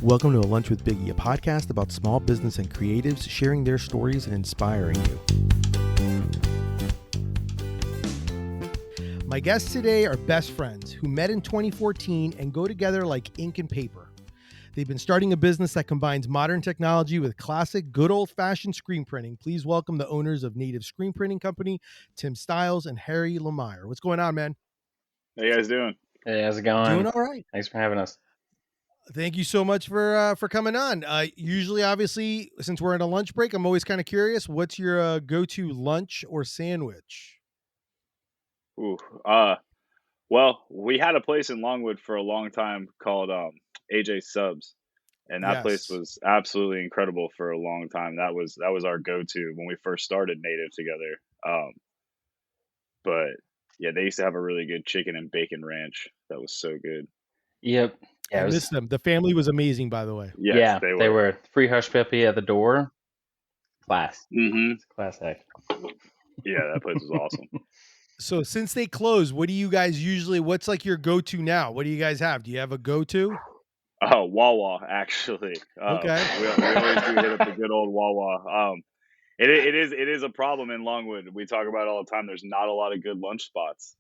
Welcome to A Lunch with Biggie, a podcast about small business and creatives sharing their stories and inspiring you. My guests today are best friends who met in 2014 and go together like ink and paper. They've been starting a business that combines modern technology with classic, good old-fashioned screen printing. Please welcome the owners of Native Screen Printing Company, Tim Stiles and Harry Lemire. What's going on, man? How you guys doing? Hey, how's it going? Doing all right. Thanks for having us. Thank you so much for coming on. Usually, obviously, since we're in a lunch break, I'm always kind of curious. What's your go-to lunch or sandwich? Ooh, well, we had a place in Longwood for a long time called AJ Subs, and that place Yes. was absolutely incredible for a long time. That was our go-to when we first started Native together. But yeah, they used to have a really good chicken and bacon ranch that was so good. Yep. Yeah, I miss them. The family was amazing, by the way. Yes, yeah, they were. Free hush puppy at the door. Class. Mm-hmm. Class act. Yeah, that place was awesome. So since they closed, what do you guys usually, what's like your go-to now? What do you guys have? Do you have a go-to? Oh, Wawa, actually. Okay. We always do hit up the good old Wawa. It is a problem in Longwood. We talk about it all the time. There's not a lot of good lunch spots.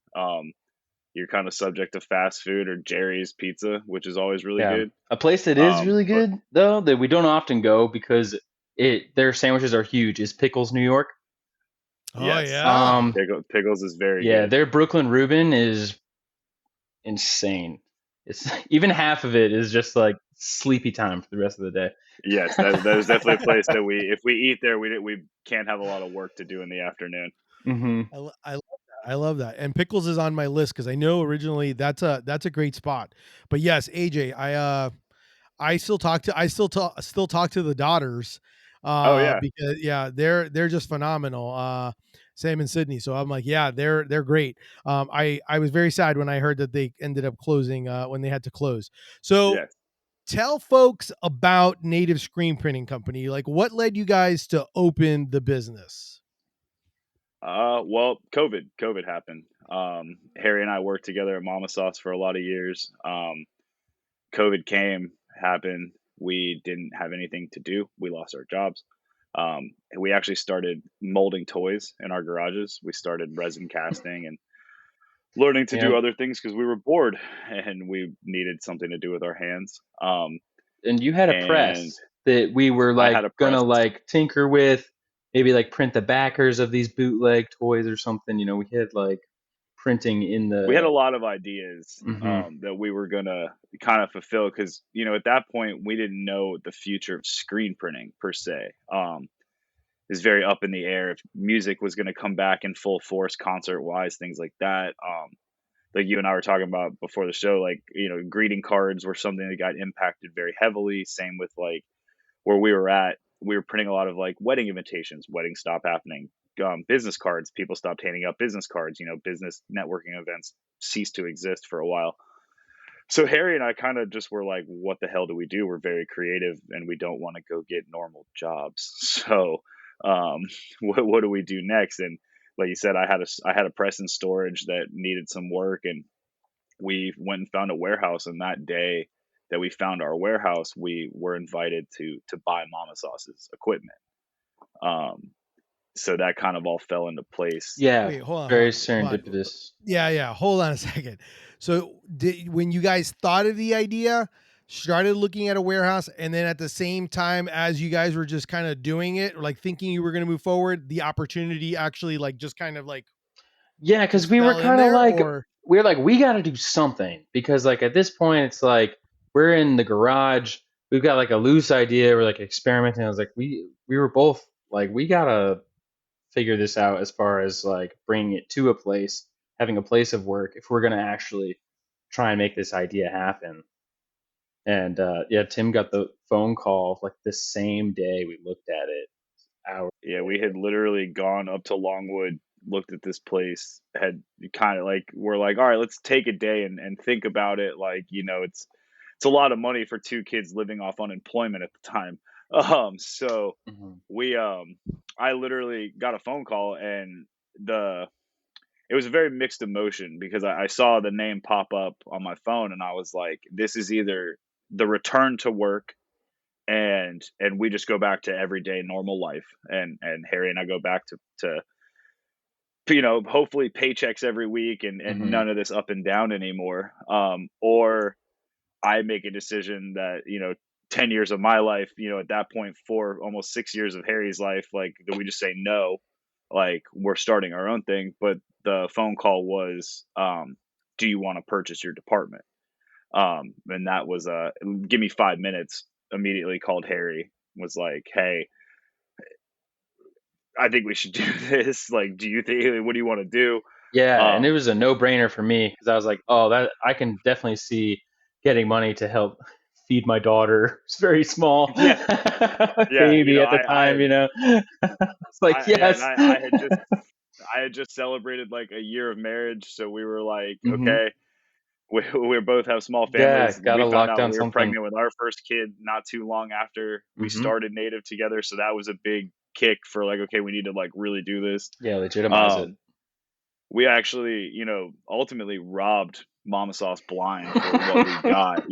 You're kind of subject to fast food or Jerry's Pizza, which is always really good. A place that is really good though that we don't often go because their sandwiches are huge is Pickles, New York. Oh, Yes. yeah. Pickles is very good. Yeah, their Brooklyn Reuben is insane. It's even half of it is just like sleepy time for the rest of the day. Yes, that is definitely a place that if we eat there, we can't have a lot of work to do in the afternoon. Mm-hmm. I love that. And Pickles is on my list because I know originally that's a great spot. But yes, AJ, I still talk to the daughters. Oh, yeah. Because they're just phenomenal. Sam and Sydney. So I'm like, yeah, they're great. I was very sad when I heard that they ended up closing when they had to close. So Yes. Tell folks about Native Screen Printing Company. Like, what led you guys to open the business? Well, COVID happened. Harry and I worked together at Mama Sauce for a lot of years. COVID happened. We didn't have anything to do. We lost our jobs. We actually started molding toys in our garages. We started resin casting and learning to do other things because we were bored and we needed something to do with our hands. And you had a press that we were gonna tinker with, maybe like print the backers of these bootleg toys or something. You know, we had like printing in the. We had a lot of ideas that we were gonna kind of fulfill because at that point we didn't know the future of screen printing per se. Is very up in the air if music was going to come back in full force, concert wise, things like that. Like you and I were talking about before the show, like, greeting cards were something that got impacted very heavily. Same with like where we were at, we were printing a lot of like wedding invitations, weddings stopped happening. Business cards, people stopped handing out business cards, business networking events ceased to exist for a while. So Harry and I kind of just were like, what the hell do we do? We're very creative and we don't want to go get normal jobs. So what do we do next? And like you said, I had a press and storage that needed some work, and we went and found a warehouse. And that day that we found our warehouse, we were invited to buy Mama Sauce's equipment. So that kind of all fell into place. Yeah. Wait, hold on, very serendipitous. Yeah. Hold on a second. So when you guys thought of the idea, started looking at a warehouse, and then at the same time as you guys were just kind of doing it, or like thinking you were going to move forward, the opportunity actually like just kind of like. Yeah, because we were kind of like, we got to do something because like at this point it's like we're in the garage, we've got like a loose idea, we're like experimenting. I was like, we were both like, we gotta figure this out as far as like bringing it to a place, having a place of work if we're gonna actually try and make this idea happen. And Tim got the phone call like the same day we looked at it. Yeah, we had literally gone up to Longwood, looked at this place, had kind of like, we're like, all right, let's take a day and think about it. Like, it's a lot of money for two kids living off unemployment at the time. So I literally got a phone call, and it was a very mixed emotion because I saw the name pop up on my phone, and I was like, this is either the return to work, and we just go back to everyday normal life, and Harry and I go back to hopefully paychecks every week, and none of this up and down anymore. Or I make a decision that 10 years of my life, at that point, almost 6 years of Harry's life, like, that we just say no, like, we're starting our own thing. But the phone call was, do you want to purchase your department? And that was give me 5 minutes. Immediately called Harry, was like, hey, I think we should do this. Like, do you think, what do you want to do? Yeah, and it was a no-brainer for me, because I was like, oh, that I can definitely see getting money to help feed my daughter. It's very small, Yeah, baby at the time. It's like, yes. I had just celebrated like a year of marriage, so we were like, okay, we both have small families. Yeah, gotta we lock found out down we were something. pregnant with our first kid not too long after we started Native together, so that was a big kick for like, okay, we need to like really do this. Yeah, legitimize it. We actually, ultimately robbed Mama Sauce blind for what we got.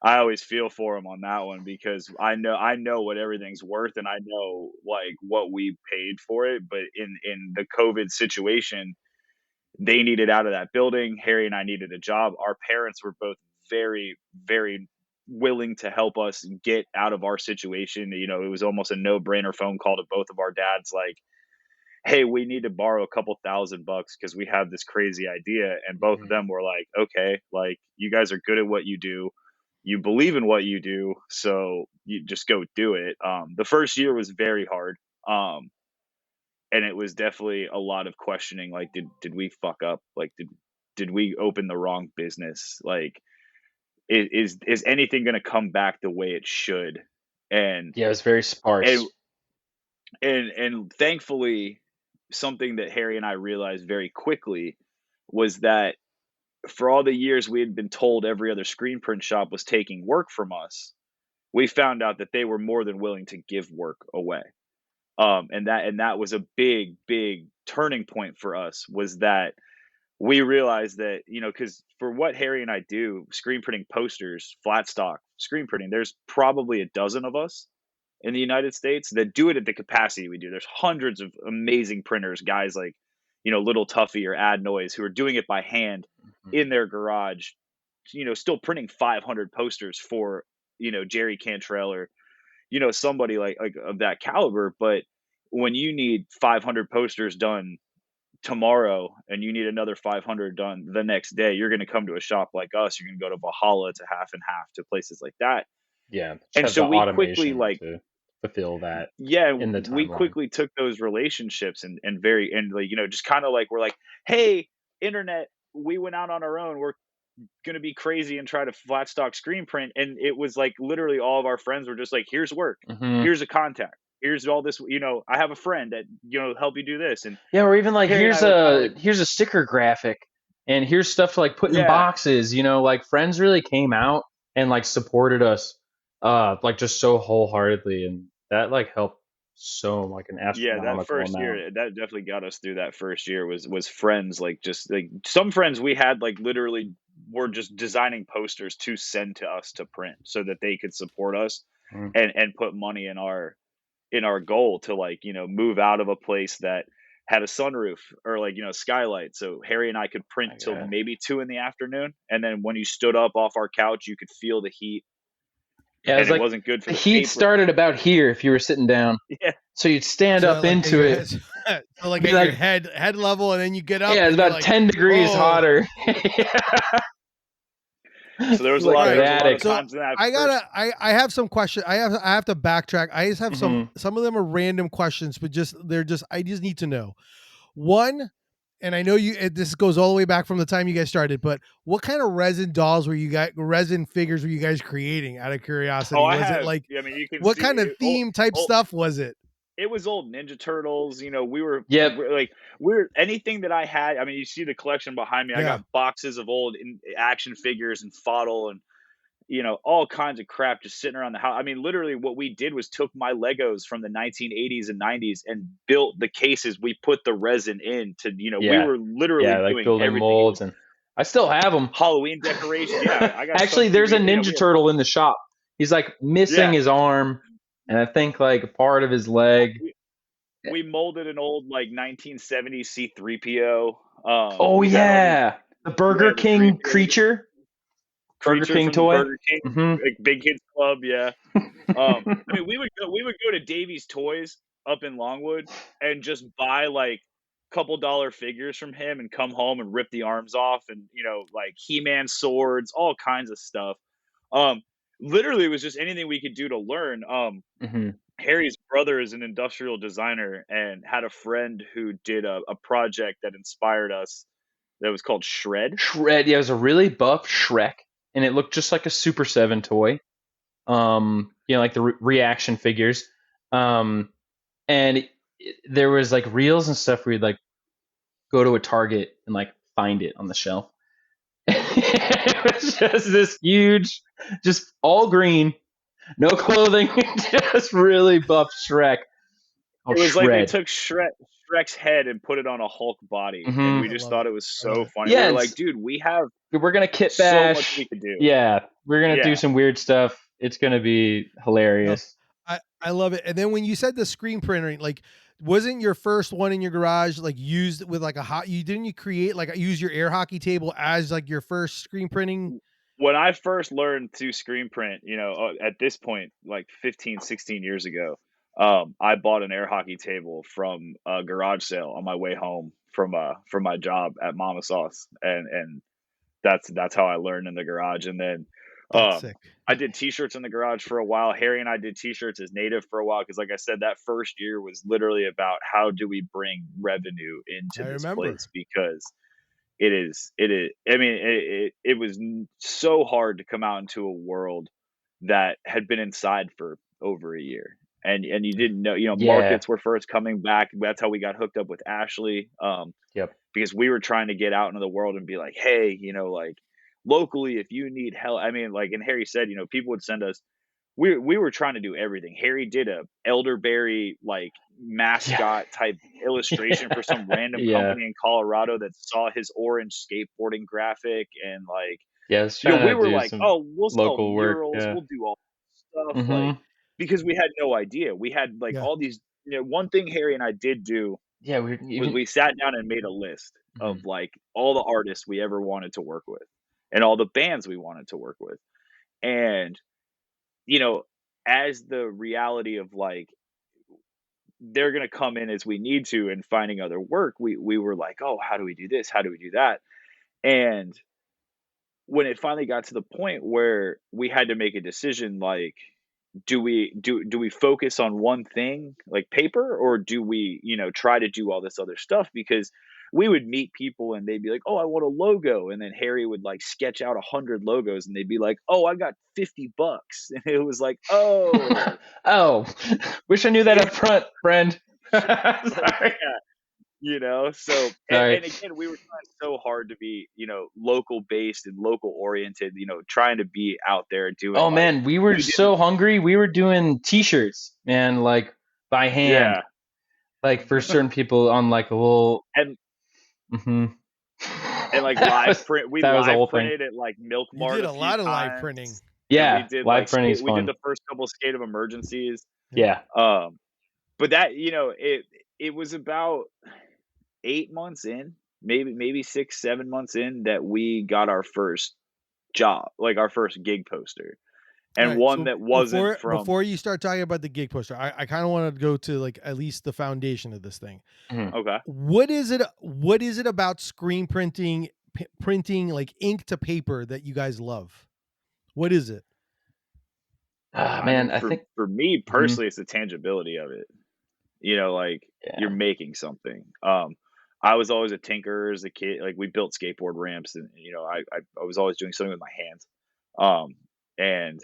I always feel for him on that one, because I know what everything's worth, and I know like what we paid for it. But in the COVID situation, they needed out of that building. Harry and I needed a job. Our parents were both very, very willing to help us get out of our situation. It was almost a no-brainer phone call to both of our dads, like, hey, we need to borrow a couple $1,000 because we have this crazy idea. And both of them were like, okay, like, you guys are good at what you do. You believe in what you do. So you just go do it. The first year was very hard. And it was definitely a lot of questioning. Like, did we fuck up? Like, did we open the wrong business? Like, is anything going to come back the way it should? And yeah, it was very sparse. And thankfully, something that Harry and I realized very quickly was that for all the years we had been told every other screen print shop was taking work from us, we found out that they were more than willing to give work away. And that was a big, big turning point for us, was that we realized that, because for what Harry and I do, screen printing posters, flat stock screen printing, there's probably a dozen of us in the United States that do it at the capacity we do. There's hundreds of amazing printers, guys like, Little Tuffy or Ad Noise, who are doing it by hand in their garage, still printing 500 posters for, Jerry Cantrell or, somebody like of that caliber. But when you need 500 posters done tomorrow and you need another 500 done the next day, you're going to come to a shop like us. You're going to go to Valhalla, to Half and Half, to places like that. Yeah, and so we quickly to fulfill that. In the we quickly took those relationships and like, just kind of like, we're like, hey, internet, we went out on our own. We're gonna be crazy and try to flat stock screen print. And it was like literally all of our friends were just like, here's work, here's a contact, here's all this, I have a friend that help you do this. And yeah, or even like, here's a sticker graphic, and here's stuff to like put in boxes. Like, friends really came out and like supported us like just so wholeheartedly, and that like helped so like an astronomical that first amount. year, that definitely got us through that first year, was friends. Like, just like some friends we had, like, literally were just designing posters to send to us to print so that they could support us and put money in our goal to, like, move out of a place that had a sunroof or like, skylight. So Harry and I could print till maybe 2 p.m. And then when you stood up off our couch, you could feel the heat. Yeah, it wasn't good for the heat paper. Started about here if you were sitting down. Yeah. So you'd stand up into it. So like at your head level, and then you get up. Yeah, it's about like, 10 degrees hotter. So there was a lot of times in that. I have some questions. I have to backtrack. I just have some of them are random questions, but I just need to know. One, and I know this goes all the way back from the time you guys started, but what kind of resin figures were you guys creating, out of curiosity? It like, what kind of theme type stuff was it? It was old Ninja Turtles. We were anything that I had. I mean, you see the collection behind me. I got boxes of old action figures and Fodl and, all kinds of crap just sitting around the house. I mean, literally what we did was took my Legos from the 1980s and 90s and built the cases. We put the resin in to, we were literally like doing building everything. molds. And I still have them. Halloween decorations. Yeah, I got Actually, some there's a too. Ninja Turtle in the shop. He's like missing his arm, and I think like a part of his leg. We molded an old like 1970s C3PO. Oh We had all these the Burger King creature. Burger King from toy. the Burger King, like Big Kids Club. Yeah. I mean, we would go to Davy's Toys up in Longwood and just buy like couple dollar figures from him and come home and rip the arms off and like He-Man swords, all kinds of stuff. Literally, it was just anything we could do to learn. Harry's brother is an industrial designer and had a friend who did a project that inspired us that was called Shred. Shred, yeah, it was a really buff Shrek, and it looked just like a Super 7 toy. Like the reaction figures. And there was like reels and stuff where you'd like go to a Target and like find it on the shelf. It was just this huge, just all green, no clothing, just really buff Shrek. It was like they took Shrek's head and put it on a Hulk body, and we just thought it was so funny. Yeah, we were like, dude, we're gonna kit bash. So much we could do. Yeah, we're gonna do some weird stuff. It's gonna be hilarious. I love it. And then when you said the screen printing, like, wasn't your first one in your garage like used with like didn't you create like use your air hockey table as like your first screen printing? When I first learned to screen print, at this point, like 15, 16 years ago, I bought an air hockey table from a garage sale on my way home from my job at Mama Sauce, and that's how I learned in the garage. And then I did T-shirts in the garage for a while. Harry and I did T-shirts as native for a while because, like I said, that first year was literally about how do we bring revenue into this place, because it is. I mean, it was so hard to come out into a world that had been inside for over a year. And you didn't know, markets were first coming back. That's how we got hooked up with Ashley. Because we were trying to get out into the world and be like, hey, like locally, if you need help. I mean, like, and Harry said, people would send us. We were trying to do everything. Harry did a elderberry like mascot type illustration for some random company in Colorado that saw his orange skateboarding graphic, and like, we were like, oh, we'll sell murals, we'll do all this stuff, like, because we had no idea. We had like all these. One thing Harry and I did do, was we sat down and made a list of like all the artists we ever wanted to work with, and all the bands we wanted to work with, and as the reality of like they're going to come in as we need to and finding other work, we were like, oh, how do we do this? How do we do that? And when it finally got to the point where we had to make a decision, like, do we focus on one thing like paper, or do we, try to do all this other stuff? Because we would meet people and they'd be like, oh, I want a logo. And then Harry would like sketch out 100 logos and they'd be like, oh, I got $50. And it was like, oh, wish I knew that up front, friend. Sorry. So, and again, we were trying so hard to be, local based and local oriented, trying to be out there doing. Oh man, we were so hungry. We were doing T-shirts, man, like by hand, like for certain people on like a little and like live print. We live printed at like Milk Mart. You did a lot of live printing. Yeah, we did live printing. We did the first couple of Skate of Emergencies. Yeah. But that it was about 8 months in, maybe 6-7 months in, that we got our first job, like our first gig poster, and one that wasn't before you start talking about the gig poster, I kind of want to go to like at least the foundation of this thing. Okay. What is it about screen printing like ink to paper that you guys love? What is it? Man, I think for me personally, it's the tangibility of it. Like you're making something. I was always a tinkerer as a kid. Like we built skateboard ramps, and I was always doing something with my hands. And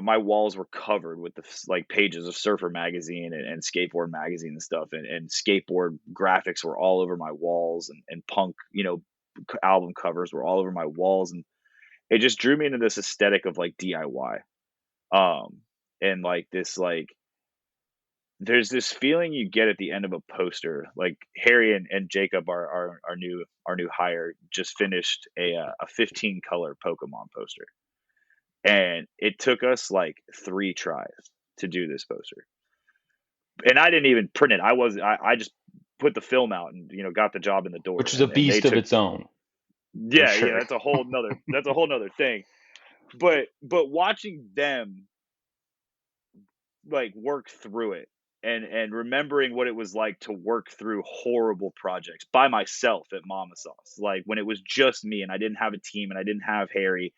my walls were covered with the like pages of Surfer magazine and Skateboard magazine and stuff, and skateboard graphics were all over my walls, and punk album covers were all over my walls, and it just drew me into this aesthetic of like DIY, and like this like there's this feeling you get at the end of a poster. Like Harry and Jacob, our new hire, just finished a 15 color Pokemon poster, and it took us like 3 tries to do this poster. And I didn't even print it. I just put the film out and got the job in the door. Which is a And they beast of took its own. yeah, that's a whole nother thing. But watching them like work through it and remembering what it was like to work through horrible projects by myself at Mama Sauce, like when it was just me and I didn't have a team and I didn't have Harry,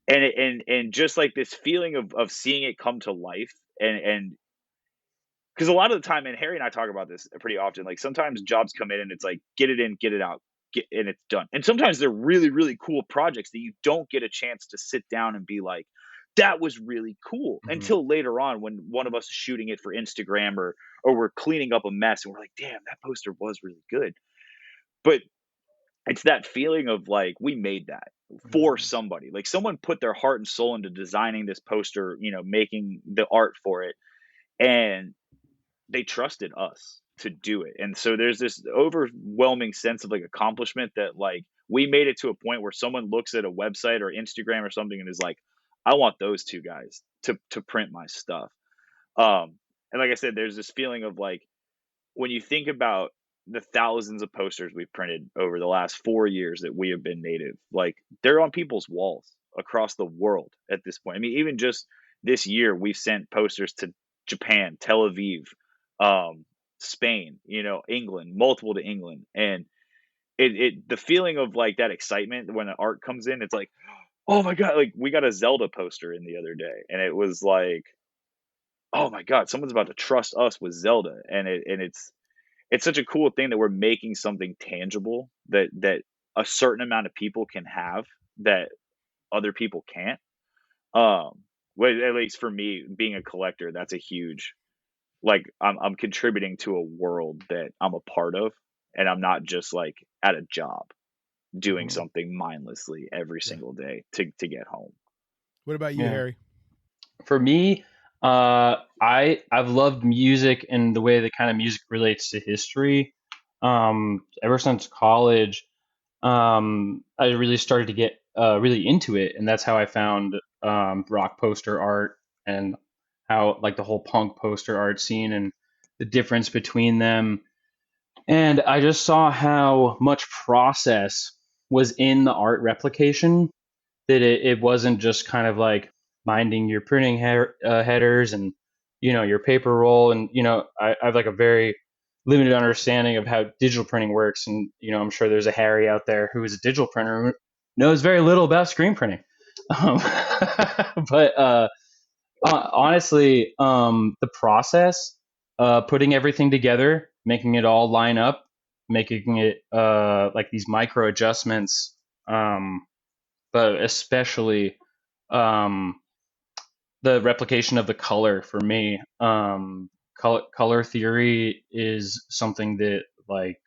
and just like this feeling of seeing it come to life, and because a lot of the time, and Harry and I talk about this pretty often, like sometimes jobs come in and it's like get it in, get it out, and it's done. And sometimes they're really, really cool projects that you don't get a chance to sit down and be like, that was really cool, until later on when one of us is shooting it for Instagram, or we're cleaning up a mess and we're like, damn, that poster was really good. But it's that feeling of like we made that for somebody. Like someone put their heart and soul into designing this poster, making the art for it, and they trusted us to do it. And so there's this overwhelming sense of like accomplishment that like we made it to a point where someone looks at a website or Instagram or something and is like, I want those 2 guys to print my stuff. And like I said, there's this feeling of like when you think about the thousands of posters we've printed over the last 4 years that we have been native, like they're on people's walls across the world at this point. I mean, even just this year, we've sent posters to Japan, Tel Aviv, Spain, England, multiple to England. And the feeling of like that excitement when the art comes in, it's like, oh my God, like we got a Zelda poster in the other day. And it was like, oh my God, someone's about to trust us with Zelda. And it's such a cool thing that we're making something tangible that a certain amount of people can have that other people can't. Well, at least for me, being a collector, that's a huge, like I'm contributing to a world that I'm a part of, and I'm not just like at a job doing something mindlessly every single day to get home. What about you, Harry? For me, I've loved music and the way that kind of music relates to history. Ever since college, I really started to get really into it, and that's how I found rock poster art and how like the whole punk poster art scene and the difference between them. And I just saw how much process was in the art replication, that it wasn't just kind of like minding your printing headers and your paper roll. And I have like a very limited understanding of how digital printing works, and I'm sure there's a Harry out there who is a digital printer who knows very little about screen printing. um, but honestly, the process, putting everything together, making it all line up, making it like these micro adjustments, but especially um, the replication of the color for me. Color theory is something that like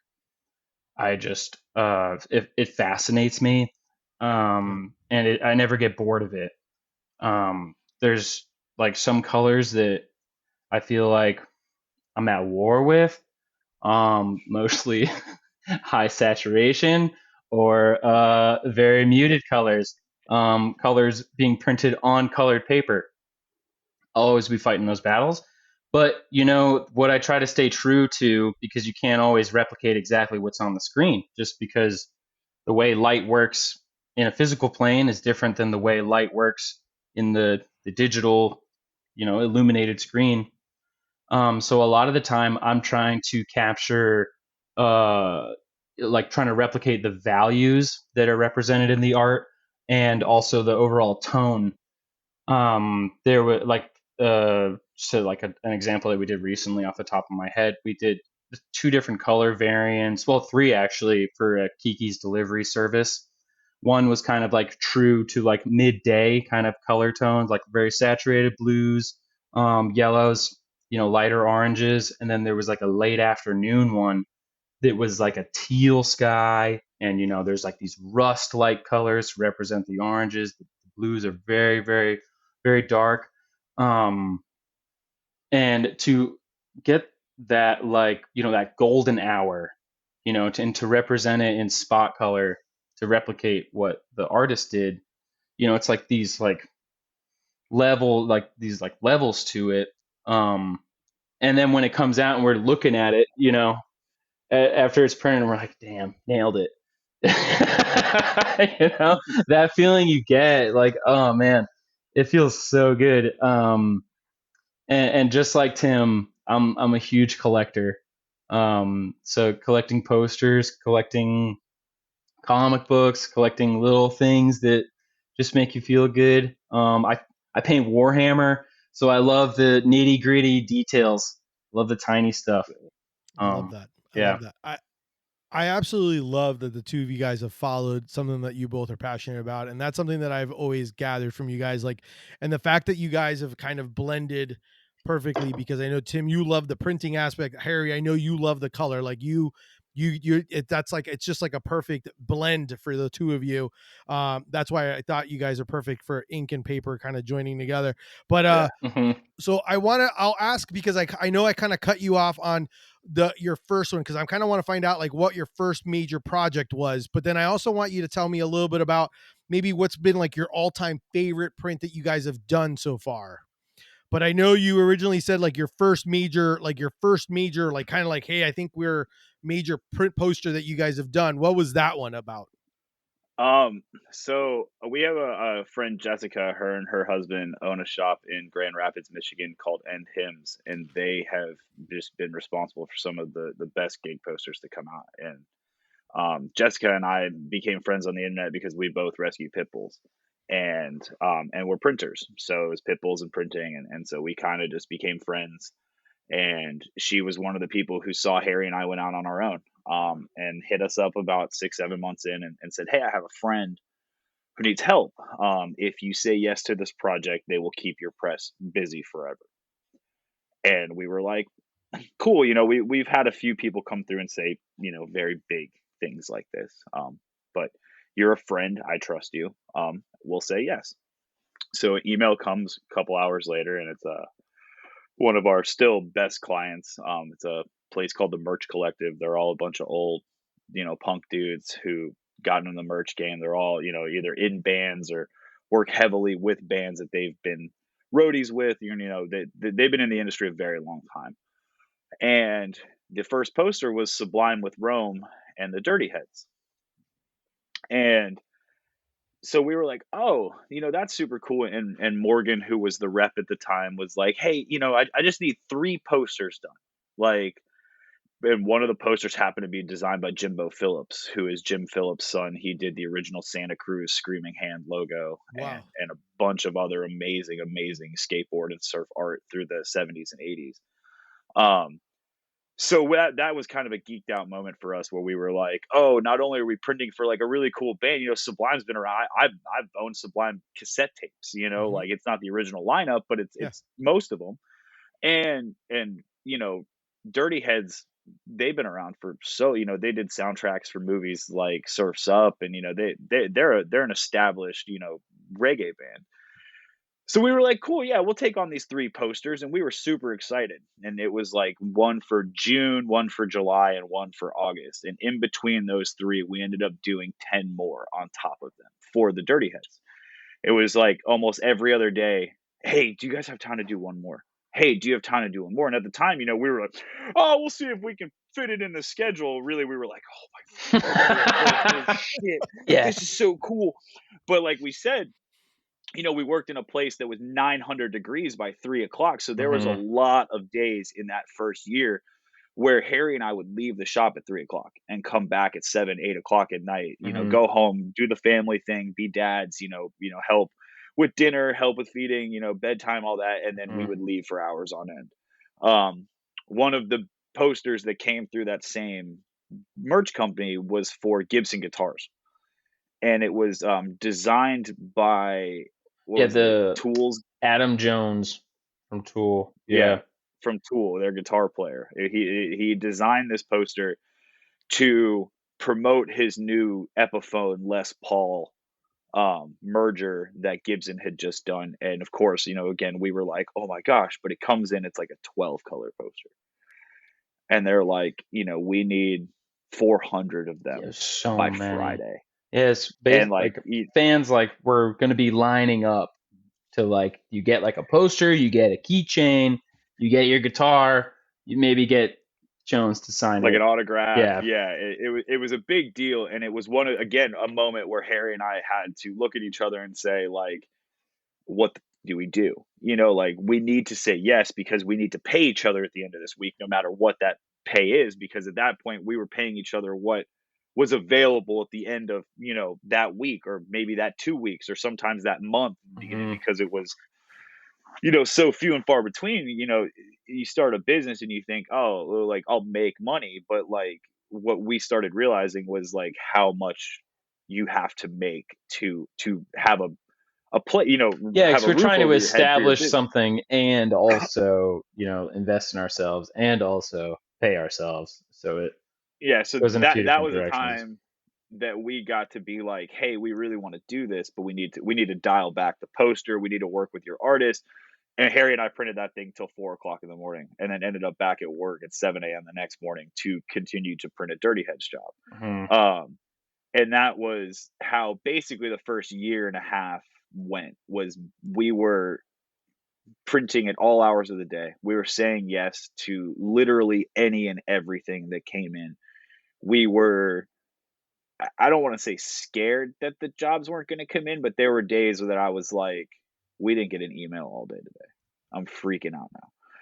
I just it fascinates me, and I never get bored of it. There's like some colors that I feel like I'm at war with, mostly high saturation or very muted colors, colors being printed on colored paper. I'll always be fighting those battles. But what I try to stay true to, because you can't always replicate exactly what's on the screen, just because the way light works in a physical plane is different than the way light works in the digital, illuminated screen. So a lot of the time I'm trying to capture, uh, like trying to replicate the values that are represented in the art and also the overall tone. There were like, so like an example that we did recently off the top of my head, we did 2 different color variants, well, 3 actually, for Kiki's delivery service. One was kind of like true to like midday kind of color tones, like very saturated blues, yellows, lighter oranges. And then there was like a late afternoon one that was like a teal sky. And, there's like these rust like colors to represent the oranges. The blues are very, very, very dark. And to get that, like, that golden hour, and to represent it in spot color to replicate what the artist did. It's like these like levels to it. And then when it comes out and we're looking at it, after it's printed, we're like, damn, nailed it. That feeling you get, like, oh man, it feels so good. And just like Tim, I'm a huge collector. So collecting posters, collecting comic books, collecting little things that just make you feel good. I paint Warhammer, so I love the nitty gritty details. Love the tiny stuff. I love that. I Yeah. love that. I absolutely love that the two of you guys have followed something that you both are passionate about. And that's something that I've always gathered from you guys. Like, and the fact that you guys have kind of blended perfectly, because I know, Tim, you love the printing aspect. Harry, I know you love the color. Like that's like, it's just like a perfect blend for the two of you. That's why I thought you guys are perfect for ink and paper kind of joining together. But, so I'll ask, because I know I kind of cut you off on your first one, because I kind of want to find out like what your first major project was, but then I also want you to tell me a little bit about maybe what's been like your all-time favorite print that you guys have done so far. But I know you originally said like your first major, like kind of like, hey, I think we're major print poster that you guys have done. What was that one about? So we have a friend, Jessica. Her and her husband own a shop in Grand Rapids, Michigan called End Hymns, and they have just been responsible for some of the best gig posters to come out. And Jessica and I became friends on the internet because we both rescue pit bulls, and we're printers. So it was pit bulls and printing, and so we kind of just became friends. And she was one of the people who saw Harry and I went out on our own, and hit us up about 6, 7 months in, and said, "Hey, I have a friend who needs help. If you say yes to this project, they will keep your press busy forever." And we were like, cool. We've had a few people come through and say, very big things like this. But you're a friend. I trust you. We'll say yes. So an email comes a couple hours later, and it's one of our still best clients. It's a place called the Merch Collective. They're all a bunch of old, punk dudes who got in the merch game. They're all, either in bands or work heavily with bands that they've been roadies with. They've been in the industry a very long time. And the first poster was Sublime with Rome and the Dirty Heads. And so we were like, oh, that's super cool. And Morgan, who was the rep at the time, was like, hey, I just need 3 posters done. Like, and one of the posters happened to be designed by Jimbo Phillips, who is Jim Phillips' son. He did the original Santa Cruz Screaming Hand logo. Wow. And a bunch of other amazing skateboard and surf art through the 70s and 80s. So that was kind of a geeked out moment for us, where we were like, oh, not only are we printing for like a really cool band, Sublime's been around. I've owned Sublime cassette tapes, like it's not the original lineup, but it's most of them. And Dirty Heads, they've been around for they did soundtracks for movies like Surf's Up, and they're an established reggae band. So we were like, cool, yeah, we'll take on these 3 posters, and we were super excited. And it was like one for June, one for July, and one for August. And in between those 3, we ended up doing 10 more on top of them for the Dirty Heads. It was like almost every other day, hey, do you guys have time to do one more? Hey, do you have time to do one more? And at the time, we were like, oh, we'll see if we can fit it in the schedule. Really, we were like, oh my God, shit, this is so cool. But like we said, we worked in a place that was 900 degrees by 3:00. So there was a lot of days in that first year where Harry and I would leave the shop at 3:00 and come back at 7, 8 o'clock at night, go home, do the family thing, be dads, help with dinner, help with feeding, bedtime, all that. And then we would leave for hours on end. One of the posters that came through that same merch company was for Gibson guitars. And it was designed by Tool's Adam Jones from Tool. From Tool, their guitar player. He designed this poster to promote his new Epiphone Les Paul merger that Gibson had just done. And of course, again, we were like, oh my gosh, but it comes in, it's like a 12 color poster. and they're like, we need 400 of them so by many. Friday. Yes, And fans we're going to be lining up to you get a poster, you get a keychain, you get your guitar, you maybe get Jones to sign like it. an autograph. Yeah. It was a big deal, and it was a moment where Harry and I had to look at each other and say, like, what do we do? We need to say yes because we need to pay each other at the end of this week, no matter what that pay is, because at that point we were paying each other what was available at the end of, that week, or maybe that 2 weeks, or sometimes that month in the beginning, because it was, so few and far between. You start a business and you think, oh, like, I'll make money, but like what we started realizing was like how much you have to make to have a play, Yeah, have because a we're roof trying to over your head for your establish business. something and also, invest in ourselves and also pay ourselves. So it So goes in a few that different was a directions. time that we got to be like, hey, we really want to do this, but we need to dial back the poster. We need to work with your artist. And Harry and I printed that thing till 4 o'clock in the morning, and then ended up back at work at 7 a.m. the next morning to continue to print a Dirty Heads job. And that was how basically the first year and a half went. Was we were printing at all hours of the day. We were saying yes to literally any and everything that came in. We were, I don't want to say scared that the jobs weren't going to come in, but there were days that I was like, we didn't get an email all day today. I'm freaking out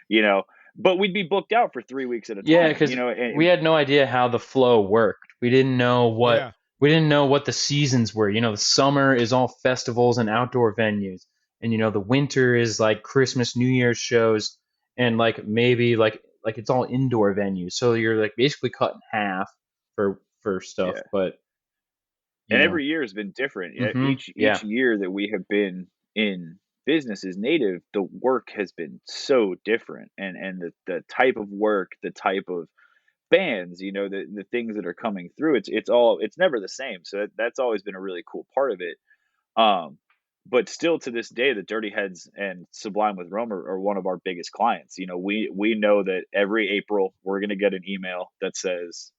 now, but we'd be booked out for 3 weeks at a time. Yeah, because we had no idea how the flow worked. We didn't know what the seasons were. The summer is all festivals and outdoor venues, and the winter is like Christmas, New Year's shows, and maybe it's all indoor venues. So you're basically cut in half for stuff. Yeah. But and every year has been different. Each year that we have been in business as Native, the work has been so different, and the type of work, the type of bands, the things that are coming through, it's never the same. So that's always been a really cool part of it. But still to this day, the Dirty Heads and Sublime with Rome are one of our biggest clients. We know that every April we're going to get an email that says,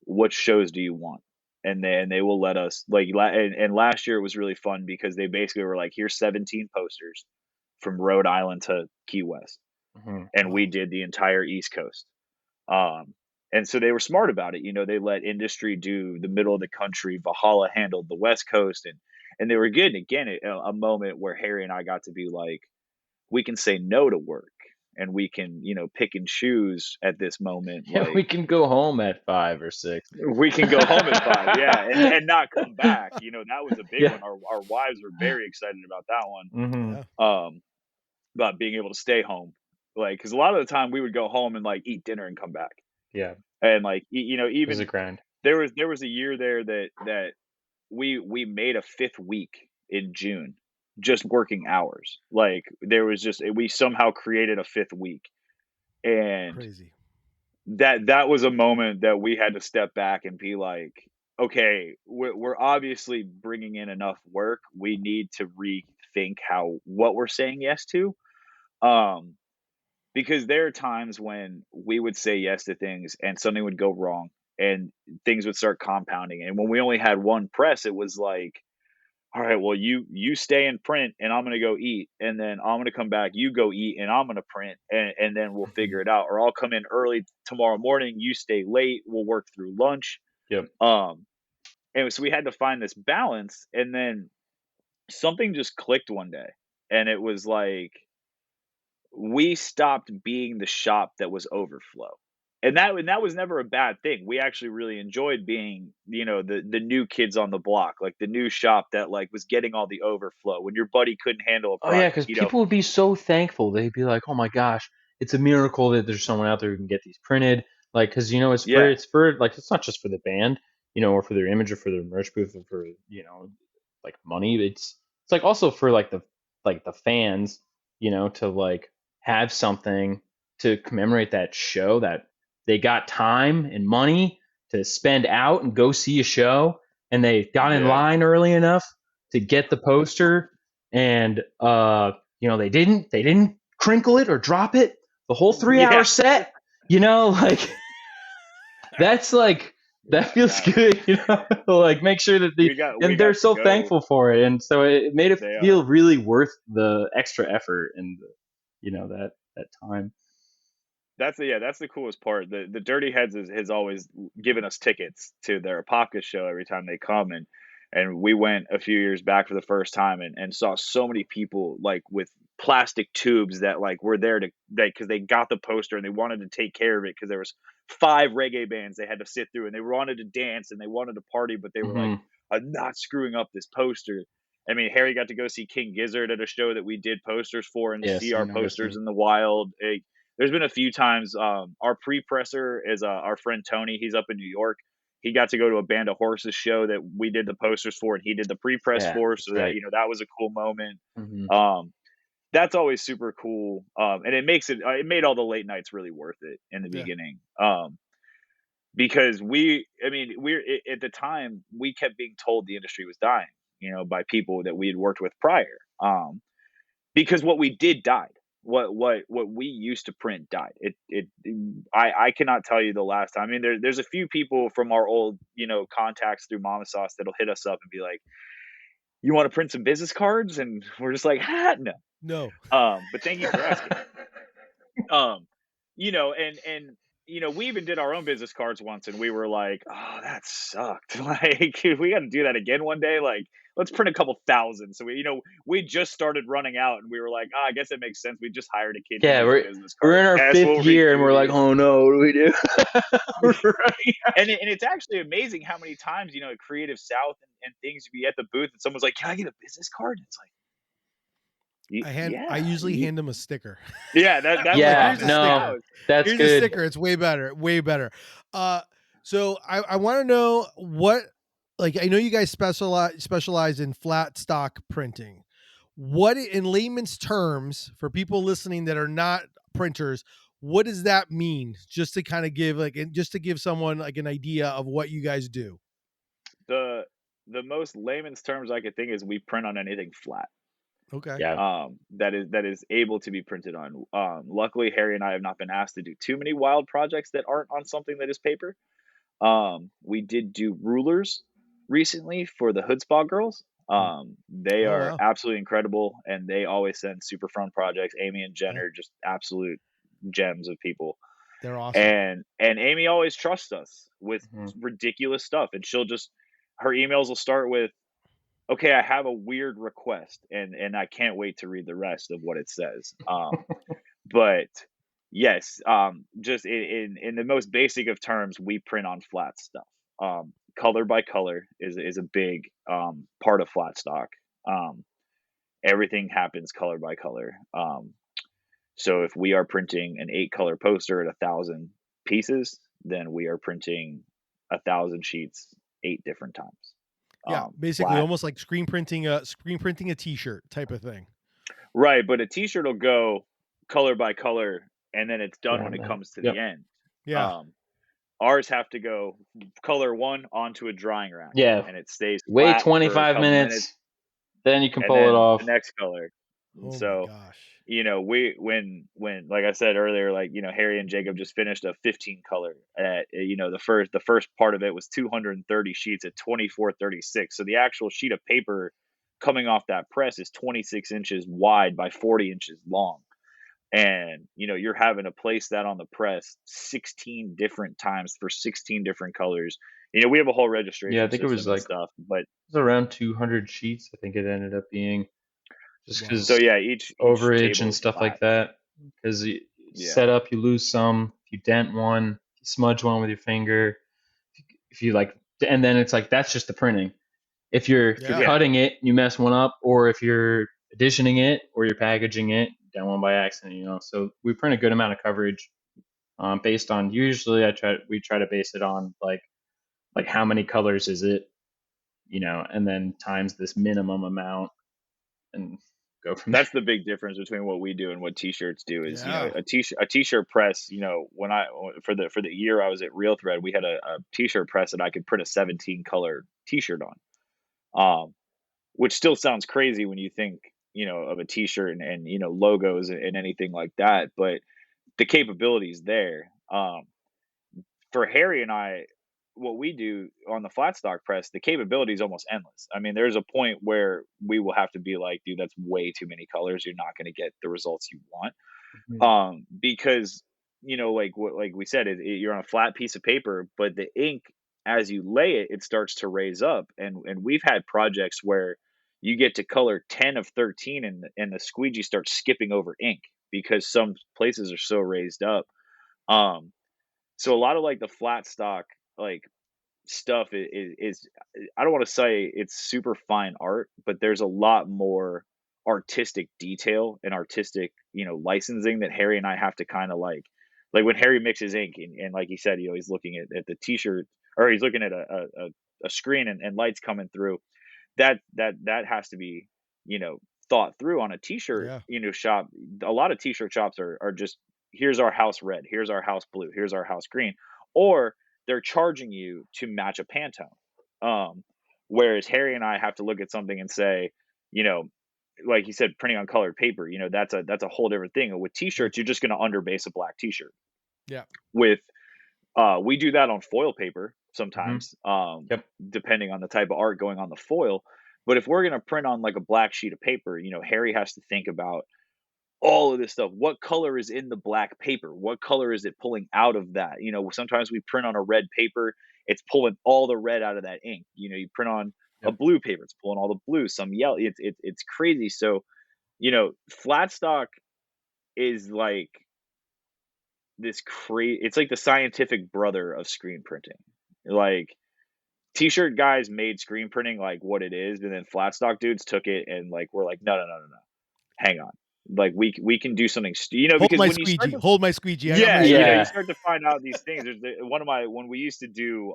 what shows do you want? And then they will let us, and last year it was really fun because they basically were like, here's 17 posters from Rhode Island to Key West. And we did the entire East Coast. And so they were smart about it. They let industry do the middle of the country. Valhalla handled the West Coast, and they were getting, again, a moment where Harry and I got to be like, we can say no to work, and we can, pick and choose at this moment. Yeah, we can go home at 5 or 6. We can go home at 5, yeah, and not come back. That was a big one. Our wives were very excited about that one. About being able to stay home, because a lot of the time we would go home and eat dinner and come back. Yeah, and even a grind. There was a year there that we made a 5th week in June, just working hours. We somehow created a 5th week, and crazy. That was a moment that we had to step back and be like, okay, we're obviously bringing in enough work. We need to rethink what we're saying yes to. Because there are times when we would say yes to things and something would go wrong and things would start compounding. And when we only had one press, it was like, all right, well, you stay and print, and I'm going to go eat, and then I'm going to come back, you go eat, and I'm going to print, and then we'll figure it out. Or I'll come in early tomorrow morning, you stay late, we'll work through lunch. Yep. And so we had to find this balance, and then something just clicked one day, and it was like, we stopped being the shop that was overflow. And that was never a bad thing. We actually really enjoyed being, the new kids on the block, like the new shop that was getting all the overflow when your buddy couldn't handle a project. Oh yeah, because people would be so thankful. They'd be like, "Oh my gosh, it's a miracle that there's someone out there who can get these printed." Because it's for it's not just for the band, or for their image or for their merch booth or for money. It's also for the fans, to have something to commemorate that show, that they got time and money to spend out and go see a show, and they got in line early enough to get the poster, and they didn't crinkle it or drop it the whole 3-hour set, That's like, that feels good, you know, like make sure that and they're so thankful for it. And so it made it feel really worth the extra effort and, you know, that time. That's the coolest part. The Dirty Heads has always given us tickets to their Apopka show every time they come, and we went a few years back for the first time and saw so many people like with plastic tubes that like were there to because they got the poster and they wanted to take care of it because there was 5 reggae bands they had to sit through and they wanted to dance and they wanted to party, but they were like, I'm not screwing up this poster. I mean, Harry got to go see King Gizzard at a show that we did posters for and see our posters in the wild. There's been a few times. Our pre-presser is our friend Tony. He's up in New York. He got to go to a Band of Horses show that we did the posters for, and he did the pre-press for. So that that was a cool moment. That's always super cool, and it made all the late nights really worth it in the beginning. Because we're at the time we kept being told the industry was dying, by people that we had worked with prior. Because what we did died. What we used to print died. I cannot tell you the last time. I mean, there's a few people from our old, contacts through Mama Sauce that'll hit us up and be like, you want to print some business cards? And we're just like, no. But thank you for asking. We even did our own business cards once and we were like, oh, that sucked. Like, we got to do that again one day. Like, let's print a couple thousand. So we just started running out and we were like, I guess it makes sense. We just hired a kid. Yeah, to do business cards. We're in our 5th year and we're like, oh no, what do we do? Right. And it's actually amazing how many times, at Creative South and things, you be at the booth and someone's like, can I get a business card? And it's like, I usually hand them a sticker. Yeah, that's that's here's good. a sticker. It's way better. So I want to know what, like, I know you guys specialize in flat stock printing. What, in layman's terms, for people listening that are not printers, what does that mean? Just to kind of give someone like an idea of what you guys do. The most layman's terms I could think is we print on anything flat. Okay. Yeah. That is able to be printed on. Luckily, Harry and I have not been asked to do too many wild projects that aren't on something that is paper. We did do rulers recently for the Hood Spa girls. They are absolutely incredible, and they always send super fun projects. Amy and Jen are just absolute gems of people. They're awesome. And Amy always trusts us with ridiculous stuff, and her emails will start with, okay, I have a weird request, and I can't wait to read the rest of what it says. But yes, just in the most basic of terms, we print on flat stuff. Color by color is a big part of flat stock. Everything happens color by color. So if we are printing an 8-color poster at 1,000 pieces, then we are printing 1,000 sheets 8 different times. Yeah, basically flat. Almost like screen printing a t-shirt type of thing. Right, but a t-shirt will go color by color and then it's done when it comes to the end. Yeah. Ours have to go color 1 onto a drying rack. Yeah. And it stays wait 25 minutes. Then you can pull it off. The next color. Oh so my gosh. When like I said earlier, like, Harry and Jacob just finished a 15 color at, the first part of it was 230 sheets at 2436. So the actual sheet of paper coming off that press is 26 inches wide by 40 inches long. And, you're having to place that on the press 16 different times for 16 different colors. We have a whole registration. Yeah, I think it was like stuff, but it was around 200 sheets. I think it ended up being. Just because each overage and stuff like that. Because you set up, you lose some. If you dent one, you smudge one with your finger. If you and then it's like that's just the printing. If you're cutting it, you mess one up, or if you're additioning it or you're packaging it, done one by accident. So we print a good amount of coverage, based on usually we try to base it on like how many colors is it, and then times this minimum amount and. That's the big difference between what we do and what t-shirts do is, a t-shirt press, when for the year I was at Real Thread, we had a t-shirt press that I could print a 17 color t-shirt on, which still sounds crazy when you think, of a t-shirt and logos and anything like that. But the capabilities there, for Harry and I, what we do on the flat stock press, the capability is almost endless. I mean, there's a point where we will have to be like, dude, that's way too many colors. You're not going to get the results you want. Because like we said, you're on a flat piece of paper, but the ink, as you lay it, it starts to raise up. And we've had projects where you get to color 10 of 13 and the squeegee starts skipping over ink because some places are so raised up. So a lot of like the flat stock like stuff is I don't want to say it's super fine art, but there's a lot more artistic detail and artistic, licensing that Harry and I have to kind of like when Harry mixes ink and like he said, he's looking at the t-shirt, or he's looking at a screen and lights coming through. That has to be, thought through on a t-shirt, Yeah. shop. A lot of t-shirt shops are just, here's our house red, here's our house blue, here's our house green, or they're charging you to match a Pantone. Whereas Harry and I have to look at something and say, you know, like you said, printing on colored paper, that's a whole different thing. With t-shirts, you're just going to underbase a black t-shirt. Yeah. With we do that on foil paper sometimes, Yep. depending on the type of art going on the foil. But if we're going to print on like a black sheet of paper, Harry has to think about all of this stuff. What color is in the black paper? What color is it pulling out of that? Sometimes we print on a red paper, it's pulling all the red out of that ink. You print on a blue paper, it's pulling all the blue, some yellow. It's crazy. So, flat stock is like this crazy. It's like the scientific brother of screen printing. Like t-shirt guys made screen printing like what it is, and then flat stock dudes took it and like we're like, no, hang on. Like we can do something, Hold because my when you squeegee. start to, Hold my squeegee. you start to find out these things. There's when we used to do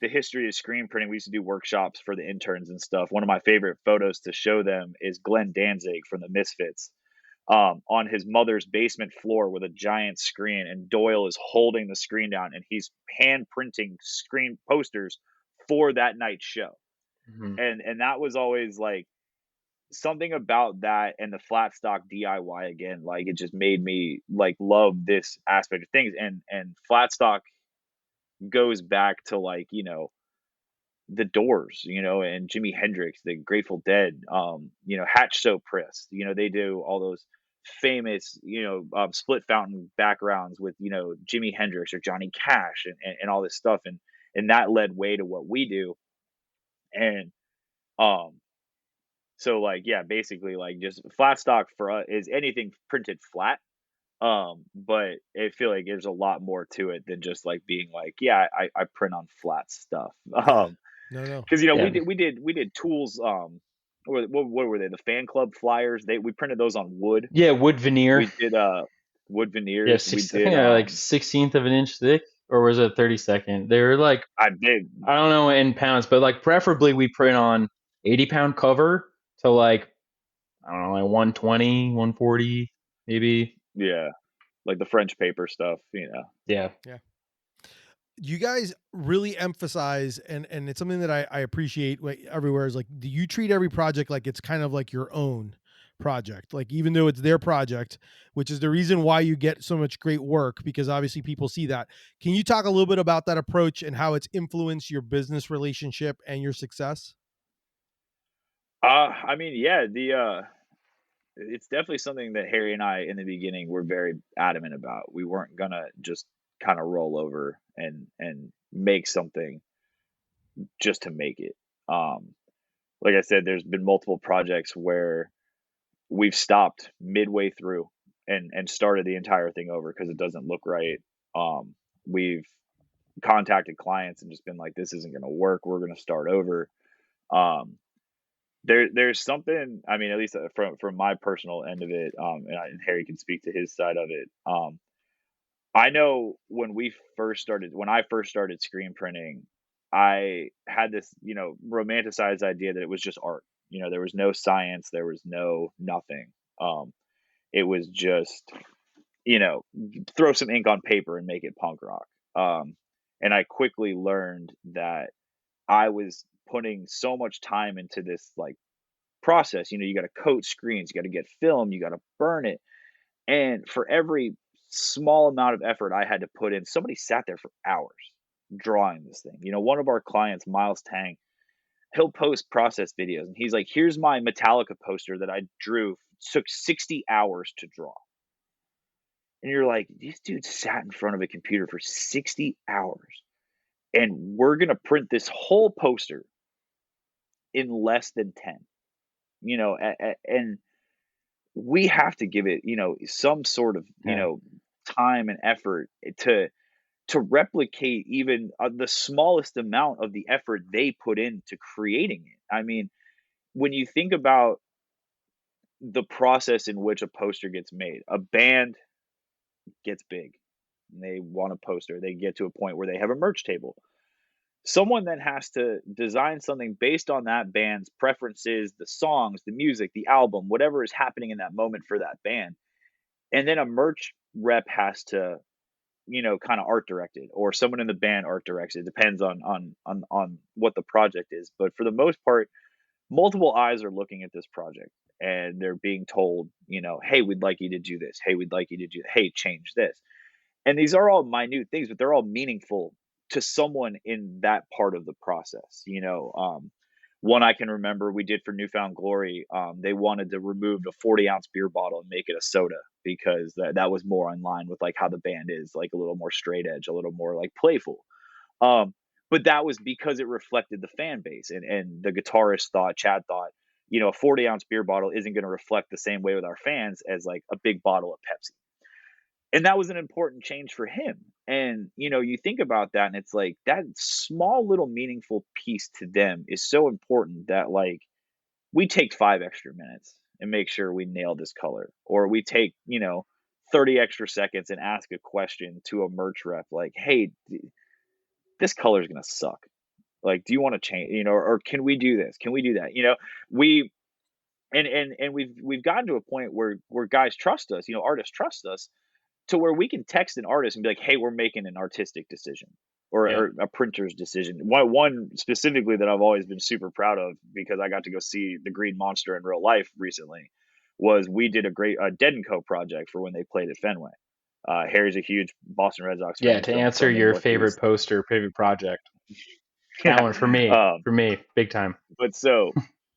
the history of screen printing, we used to do workshops for the interns and stuff. One of my favorite photos to show them is Glenn Danzig from the Misfits, on his mother's basement floor with a giant screen, and Doyle is holding the screen down and he's hand printing screen posters for that night's show. And that was always like something about that, and the flat stock DIY again, like it just made me like love this aspect of things. And flat stock goes back to like, the Doors, and Jimi Hendrix, the Grateful Dead, Hatch So Press, they do all those famous, split fountain backgrounds with, Jimi Hendrix or Johnny Cash and all this stuff. And that led way to what we do. And, so like, yeah, basically like just flat stock for us is anything printed flat. But I feel like there's a lot more to it than just like being like, yeah, I print on flat stuff. No. Because we did tools. What were they? The fan club flyers. We printed those on wood. Yeah, wood veneer. We did wood veneers. Yeah, we did like 1/16 of an inch thick, or was it 32nd? They were like, I did. I don't know in pounds, but like preferably we print on 80-pound cover to like, I don't know, like 120, 140 maybe. Yeah, like the French paper stuff. Yeah. You guys really emphasize, and it's something that I appreciate everywhere, is like, do you treat every project like it's kind of like your own project? Like, even though it's their project, which is the reason why you get so much great work, because obviously people see that. Can you talk a little bit about that approach and how it's influenced your business relationship and your success? I mean, yeah, it's definitely something that Harry and I in the beginning were very adamant about. We weren't gonna just kind of roll over and make something just to make it. Like I said, there's been multiple projects where we've stopped midway through and started the entire thing over because it doesn't look right. We've contacted clients and just been like, this isn't going to work. We're going to start over. There's something, I mean, at least from my personal end of it, and Harry can speak to his side of it. I know when I first started screen printing, I had this, romanticized idea that it was just art. There was no science, there was no nothing. It was just, throw some ink on paper and make it punk rock. And I quickly learned that I was putting so much time into this like process. You got to coat screens, you got to get film, you got to burn it. And for every small amount of effort I had to put in, somebody sat there for hours drawing this thing. One of our clients, Miles Tang, he'll post process videos and he's like, here's my Metallica poster that I drew, took 60 hours to draw. And you're like, these dudes sat in front of a computer for 60 hours and we're going to print this whole poster in less than 10, and we have to give it, some sort of, time and effort to replicate even the smallest amount of the effort they put into creating it. I mean, when you think about the process in which a poster gets made, a band gets big and they want a poster, they get to a point where they have a merch table. Someone then has to design something based on that band's preferences, the songs, the music, the album, whatever is happening in that moment for that band. And then a merch rep has to, kind of art direct it, or someone in the band art directs it. It depends on what the project is. But for the most part, multiple eyes are looking at this project and they're being told, hey, we'd like you to do this. Hey, we'd like you to do, hey, change this. And these are all minute things, but they're all meaningful to someone in that part of the process. One I can remember we did for Newfound Glory. They wanted to remove the 40-ounce beer bottle and make it a soda because that was more in line with like how the band is, like a little more straight edge, a little more like playful. But that was because it reflected the fan base, and the guitarist thought, Chad thought, a 40-ounce beer bottle isn't going to reflect the same way with our fans as like a big bottle of Pepsi. And that was an important change for him. And, you think about that and it's like that small little meaningful piece to them is so important that like we take 5 extra minutes and make sure we nail this color, or we take, 30 extra seconds and ask a question to a merch rep like, hey, this color is going to suck. Like, do you want to change, or can we do this? Can we do that? We, and we've gotten to a point where guys trust us, artists trust us, to where we can text an artist and be like, hey, we're making an artistic decision or a printer's decision. One specifically that I've always been super proud of, because I got to go see the Green Monster in real life recently, was we did a great Dead & Co project for when they played at Fenway. Harry's a huge Boston Red Sox fan. Yeah, to answer your favorite poster, favorite project. That one for me, big time. But so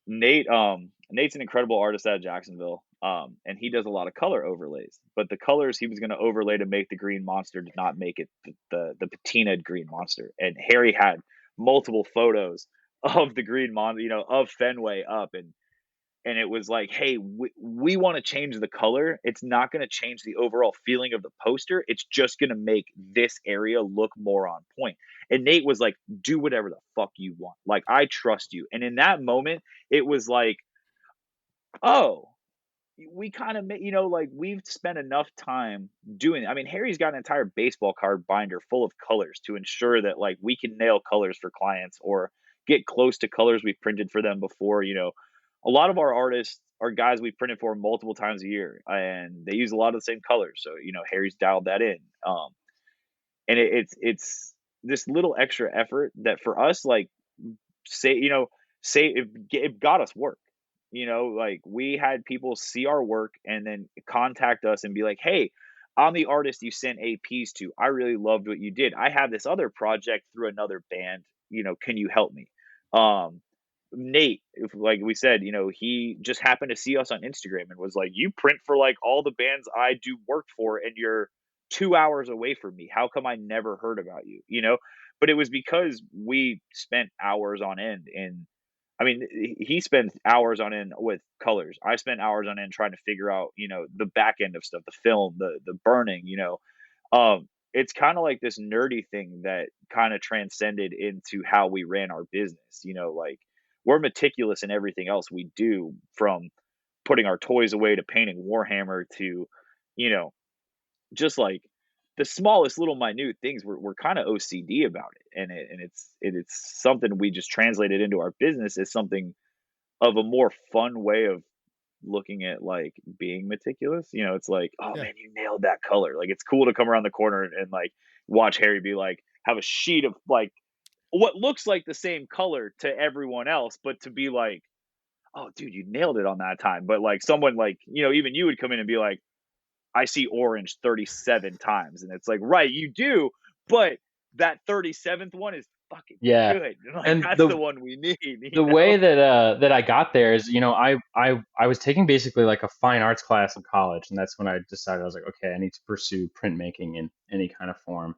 Nate's an incredible artist out of Jacksonville. And he does a lot of color overlays, but the colors he was going to overlay to make the Green Monster did not make it the patinaed Green Monster. And Harry had multiple photos of the Green Monster, of Fenway up, and it was like, hey, we want to change the color. It's not going to change the overall feeling of the poster. It's just going to make this area look more on point. And Nate was like, do whatever the fuck you want. Like, I trust you. And in that moment, it was like, oh, we kind of, like we've spent enough time doing it. I mean, Harry's got an entire baseball card binder full of colors to ensure that like we can nail colors for clients or get close to colors we've printed for them before. A lot of our artists are guys we've printed for multiple times a year, and they use a lot of the same colors. So, Harry's dialed that in. And it's this little extra effort that for us, like say it got us work. Like we had people see our work and then contact us and be like, hey, I'm the artist you sent APs to. I really loved what you did. I have this other project through another band. Can you help me? Nate, like we said, he just happened to see us on Instagram and was like, you print for like all the bands I do work for and you're 2 hours away from me. How come I never heard about you? But it was because we spent hours on end in, I mean, he spends hours on end with colors. I spent hours on end trying to figure out, the back end of stuff, the film, the burning, it's kind of like this nerdy thing that kind of transcended into how we ran our business. Like we're meticulous in everything else we do, from putting our toys away to painting Warhammer to, just like the smallest little minute things. We're kind of OCD about it, and it's something we just translated into our business as something of a more fun way of looking at like being meticulous. It's like, oh man, you nailed that color. Like it's cool to come around the corner and like watch Harry be like, have a sheet of like what looks like the same color to everyone else, but to be like, oh dude, you nailed it on that time. But like someone like, even you would come in and be like, I see orange 37 times. And it's like, right, you do, but that 37th one is fucking good. Like, and that's the one we need. The way that I got there is, I was taking basically like a fine arts class in college, and that's when I decided I was like, okay, I need to pursue printmaking in any kind of form.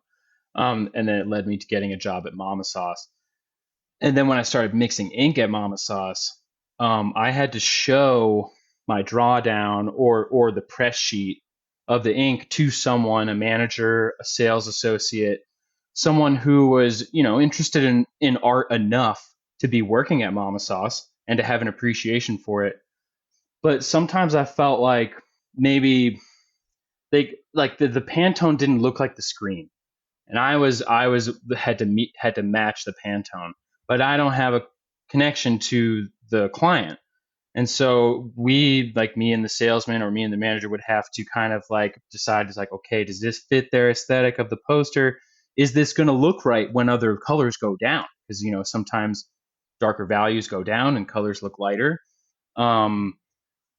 And then it led me to getting a job at Mama Sauce. And then when I started mixing ink at Mama Sauce, I had to show my drawdown or the press sheet of the ink to someone, a manager, a sales associate, someone who was, interested in art enough to be working at Mama Sauce and to have an appreciation for it. But sometimes I felt like maybe they like the Pantone didn't look like the screen, and I was had to match the Pantone, but I don't have a connection to the client. And so we, like me and the salesman or me and the manager, would have to kind of like decide, it's like, okay, does this fit their aesthetic of the poster? Is this going to look right when other colors go down? Because, sometimes darker values go down and colors look lighter. Um,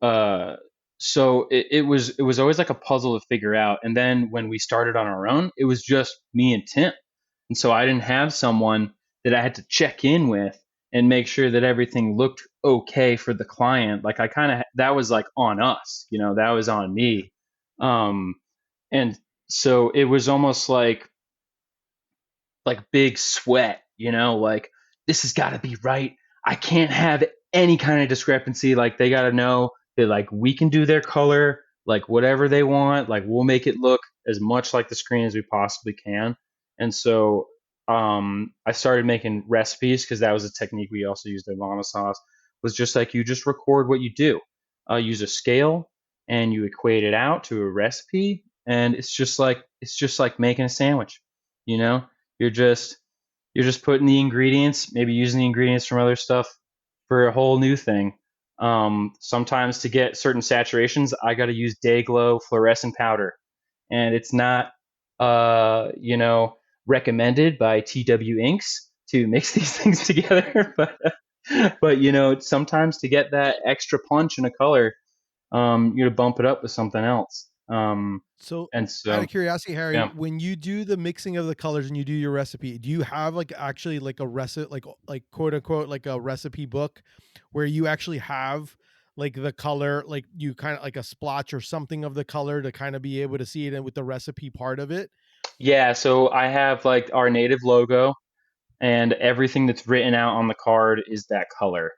uh, so it was always like a puzzle to figure out. And then when we started on our own, it was just me and Tim. And so I didn't have someone that I had to check in with and make sure that everything looked okay for the client. Like that was like on us, that was on me. And so it was almost like big sweat, like this has got to be right. I can't have any kind of discrepancy. Like they got to know that like we can do their color, like whatever they want, like we'll make it look as much like the screen as we possibly can. And so I started making recipes, because that was a technique we also used at Mama Sauce, was just like you just record what you do. Use a scale and you equate it out to a recipe, and it's just like making a sandwich, you know? You're just putting the ingredients, maybe using the ingredients from other stuff for a whole new thing. Sometimes to get certain saturations, I got to use Day-Glo fluorescent powder, and it's not, recommended by TW Inks to mix these things together. But sometimes to get that extra punch in a color, you bump it up with something else. So out So of curiosity, Harry, yeah. when you do the mixing of the colors and you do your recipe, do you have like actually like a recipe, like quote unquote, like a recipe book where you actually have like the color, like you kind of like a splotch or something of the color to kind of be able to see it in with the recipe part of it? Yeah, so I have like our native logo, and everything that's written out on the card is that color.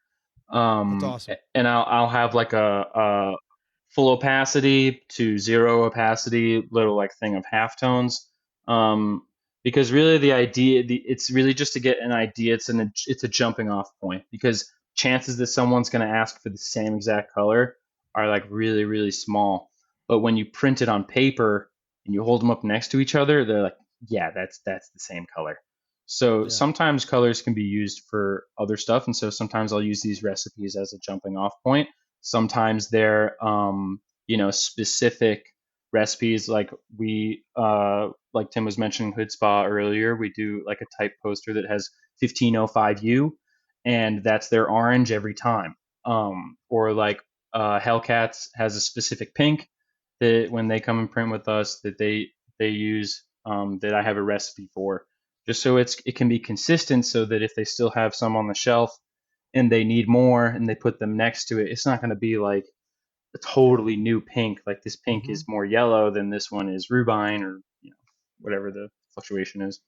That's awesome. And I'll have like a full opacity to zero opacity little like thing of halftones. Because really the idea, it's really just to get an idea. It's a jumping off point, because chances that someone's going to ask for the same exact color are like really, really small. But when you print it on paper and you hold them up next to each other, they're like, yeah, that's the same color. So sometimes colors can be used for other stuff, and so sometimes I'll use these recipes as a jumping off point. Sometimes they're specific recipes, like like Tim was mentioning Hood Spa earlier. We do like a type poster that has 1505U, and that's their orange every time. Or like Hellcats has a specific pink that when they come and print with us that they use, that I have a recipe for, just so it can be consistent, so that if they still have some on the shelf and they need more and they put them next to it, it's not going to be like a totally new pink. Like this pink is more yellow than this one is rubine, or whatever the fluctuation is.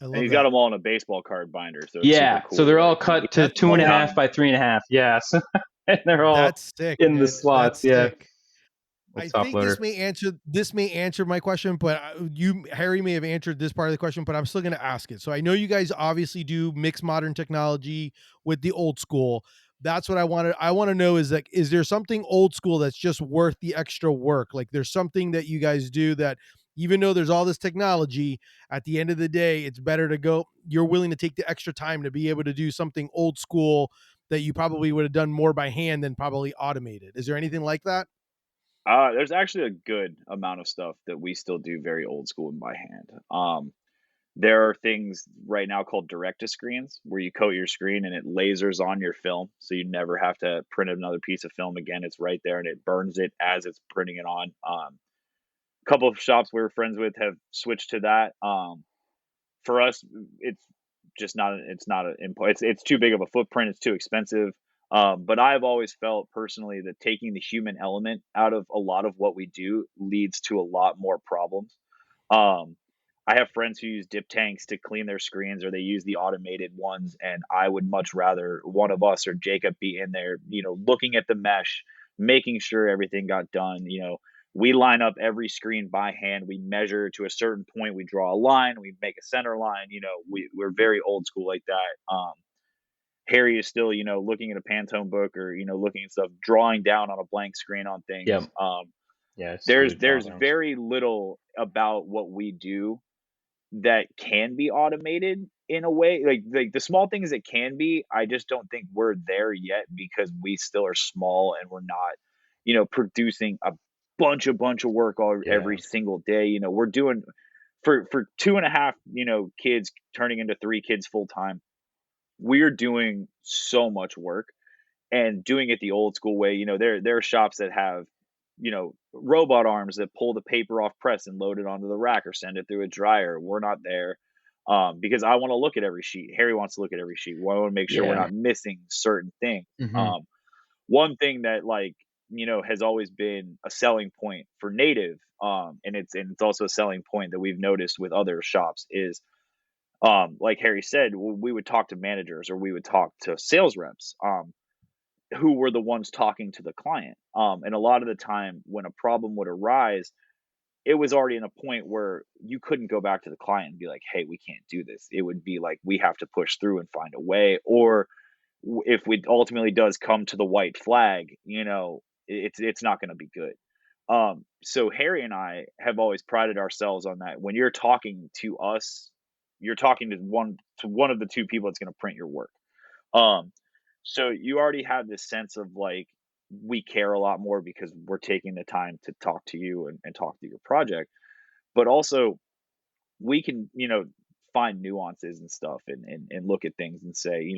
And you got them all in a baseball card binder, so it's yeah, super cool. so they're all cut to 2.5 by 3.5. Yeah, so, and they're all that's sick, in dude. the slots. That's sick. I think this may answer my question, but Harry may have answered this part of the question, but I'm still going to ask it. So I know you guys obviously do mix modern technology with the old school. That's what I want to know is like, is there something old school that's just worth the extra work? Like there's something that you guys do that even though there's all this technology, at the end of the day, it's better to go, you're willing to take the extra time to be able to do something old school that you probably would have done more by hand than probably automated. Is there anything like that? There's actually a good amount of stuff that we still do very old school and by hand. There are things right now called direct to screens where you coat your screen and it lasers on your film. So you never have to print another piece of film again. It's right there and it burns it as it's printing it on. A couple of shops we were friends with have switched to that. For us, it's just not, it's too big of a footprint. It's too expensive. But I've always felt personally that taking the human element out of a lot of what we do leads to a lot more problems. Um, I have friends who use dip tanks to clean their screens, or they use the automated ones. And I would much rather one of us or Jacob be in there, looking at the mesh, making sure everything got done. We line up every screen by hand. We measure to a certain point. We draw a line. We make a center line. We're very old school like that. Harry is still, looking at a Pantone book or, looking at stuff, drawing down on a blank screen on things. Yep. There's very little about what we do that can be automated in a way. Like the small things that can be, I just don't think we're there yet because we still are small and we're not, producing a bunch of work every single day. We're doing for 2.5, kids turning into 3 kids full time. We're doing so much work and doing it the old school way. There are shops that have, robot arms that pull the paper off press and load it onto the rack or send it through a dryer. We're not there because I want to look at every sheet. Harry wants to look at every sheet. I want to make sure we're not missing certain things. Mm-hmm. One thing that has always been a selling point for Native, and it's also a selling point that we've noticed with other shops is, like Harry said, we would talk to managers or we would talk to sales reps, who were the ones talking to the client. And a lot of the time when a problem would arise, it was already in a point where you couldn't go back to the client and be like, hey, we can't do this. It would be like, we have to push through and find a way. Or if we ultimately does come to the white flag, it's not going to be good. So Harry and I have always prided ourselves on that. When you're talking to us, you're talking to one of the 2 people that's going to print your work. So you already have this sense of like, we care a lot more because we're taking the time to talk to you and talk to your project, but also we can, find nuances and stuff and look at things and say,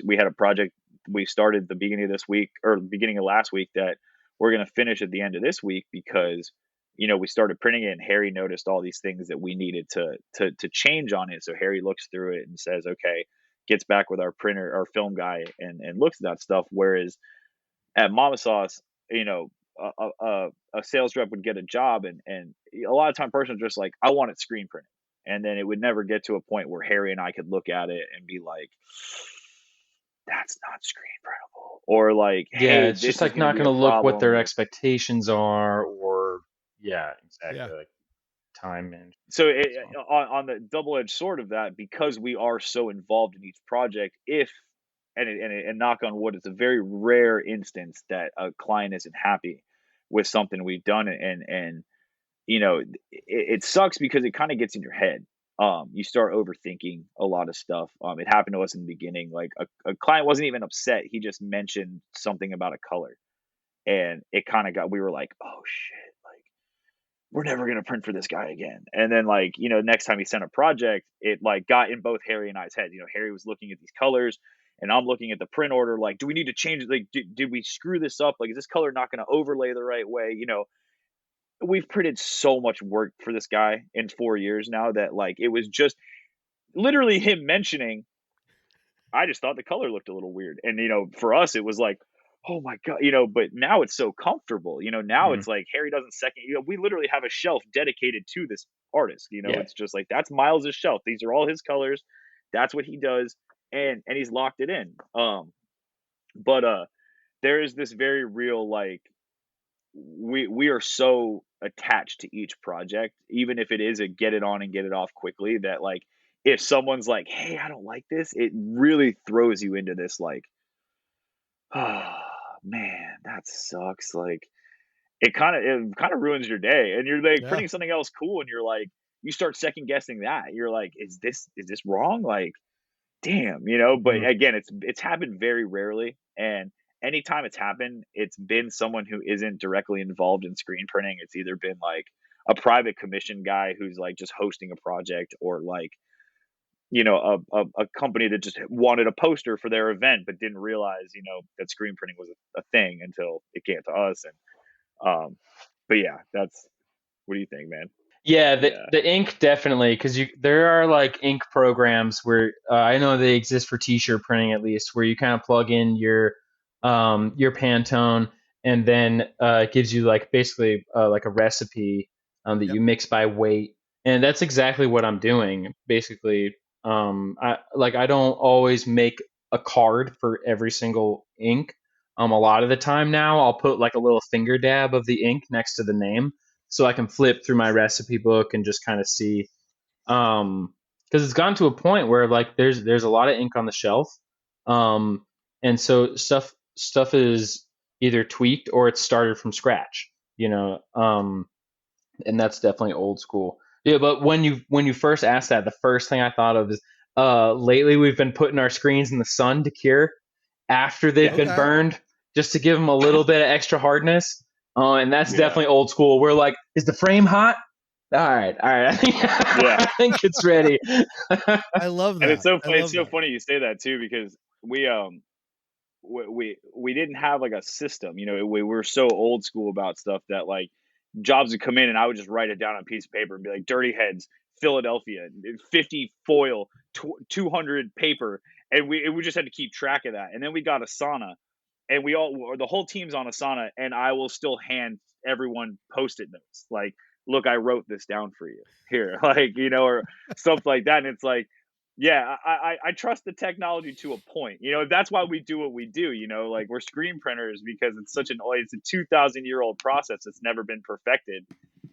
we had a project we started the beginning of this week or beginning of last week that we're going to finish at the end of this week because, we started printing it and Harry noticed all these things that we needed to change on it. So Harry looks through it and says, okay, gets back with our printer, our film guy and looks at that stuff. Whereas at Mama Sauce, a sales rep would get a job and a lot of time person just like, I want it screen printed. And then it would never get to a point where Harry and I could look at it and be like, that's not screen printable. Or like, hey, it's just like not going to look what their expectations are or exactly. Yeah. Like time management. So on the double-edged sword of that, because we are so involved in each project, and knock on wood, it's a very rare instance that a client isn't happy with something we've done. And it sucks because it kind of gets in your head. You start overthinking a lot of stuff. It happened to us in the beginning. Like a client wasn't even upset. He just mentioned something about a color. And it kind of we were like, oh shit, like we're never going to print for this guy again. And then next time he sent a project, it like got in both Harry and I's head. Harry was looking at these colors and I'm looking at the print order. Like, do we need to change it? Like, did we screw this up? Like, is this color not going to overlay the right way? We've printed so much work for this guy in 4 years now that like, it was just literally him mentioning, I just thought the color looked a little weird. And, for us, it was like, oh my God, but now it's so comfortable, now it's like Harry doesn't second, we literally have a shelf dedicated to this artist, it's just like, that's Miles's shelf. These are all his colors. That's what he does. And he's locked it in. But there is this very real, like, we are so attached to each project, even if it is a get it on and get it off quickly, that like, if someone's like, hey, I don't like this, it really throws you into this like, oh man, that sucks. Like it kind of ruins your day, and you're like printing something else cool, and you're like, you start second guessing that. You're like, is this wrong? Like, damn, But again, it's happened very rarely, and anytime it's happened, it's been someone who isn't directly involved in screen printing. It's either been like a private commission guy who's like just hosting a project, or like, you know, a company that just wanted a poster for their event but didn't realize, you know, that screen printing was a thing until it came to us. And but yeah, that's, what do you think, man? Yeah, the ink definitely, because there are like ink programs where I know they exist for t-shirt printing at least, where you kind of plug in your Pantone, and then it gives you like basically like a recipe that Yep. you mix by weight, and that's exactly what I'm doing basically. I don't always make a card for every single ink. A lot of the time now I'll put like a little finger dab of the ink next to the name, so I can flip through my recipe book and just kind of see. Because it's gotten to a point where like there's a lot of ink on the shelf, and so stuff is either tweaked or it's started from scratch, you know. And that's definitely old school. Yeah, but when you first asked that, the first thing I thought of is lately we've been putting our screens in the sun to cure after they've been burned, just to give them a little bit of extra hardness. And that's definitely old school. We're like, is the frame hot? All right. I think it's ready. I love that. And it's so funny. It's so funny you say that too, because we didn't have like a system. You know, we were so old school about stuff that like jobs would come in and I would just write it down on a piece of paper and be like, Dirty Heads, Philadelphia, 50 foil, 200 paper, and we just had to keep track of that. And then we got Asana, and the whole team's on Asana, and I will still hand everyone post-it notes like, look, I wrote this down for you here, like, you know, or stuff like that. And it's like, yeah, I trust the technology to a point. You know, that's why we do what we do. You know, like, we're screen printers because it's a 2,000-year-old process that's never been perfected,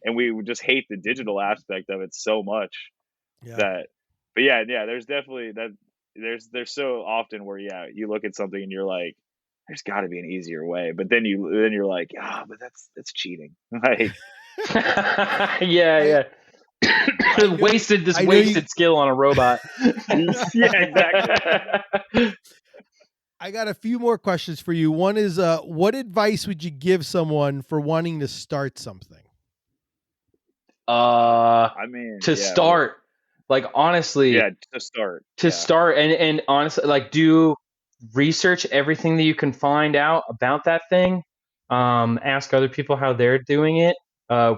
and we just hate the digital aspect of it so much that. But yeah, there's definitely that. There's so often where you look at something and you're like, there's got to be an easier way, but then you're like, but that's cheating. Like, yeah. Wasted skill on a robot. Yeah, exactly. I got a few more questions for you. One is, what advice would you give someone for wanting to start something? I mean, start, like, honestly, to start, and honestly, like, do research everything that you can find out about that thing. Ask other people how they're doing it.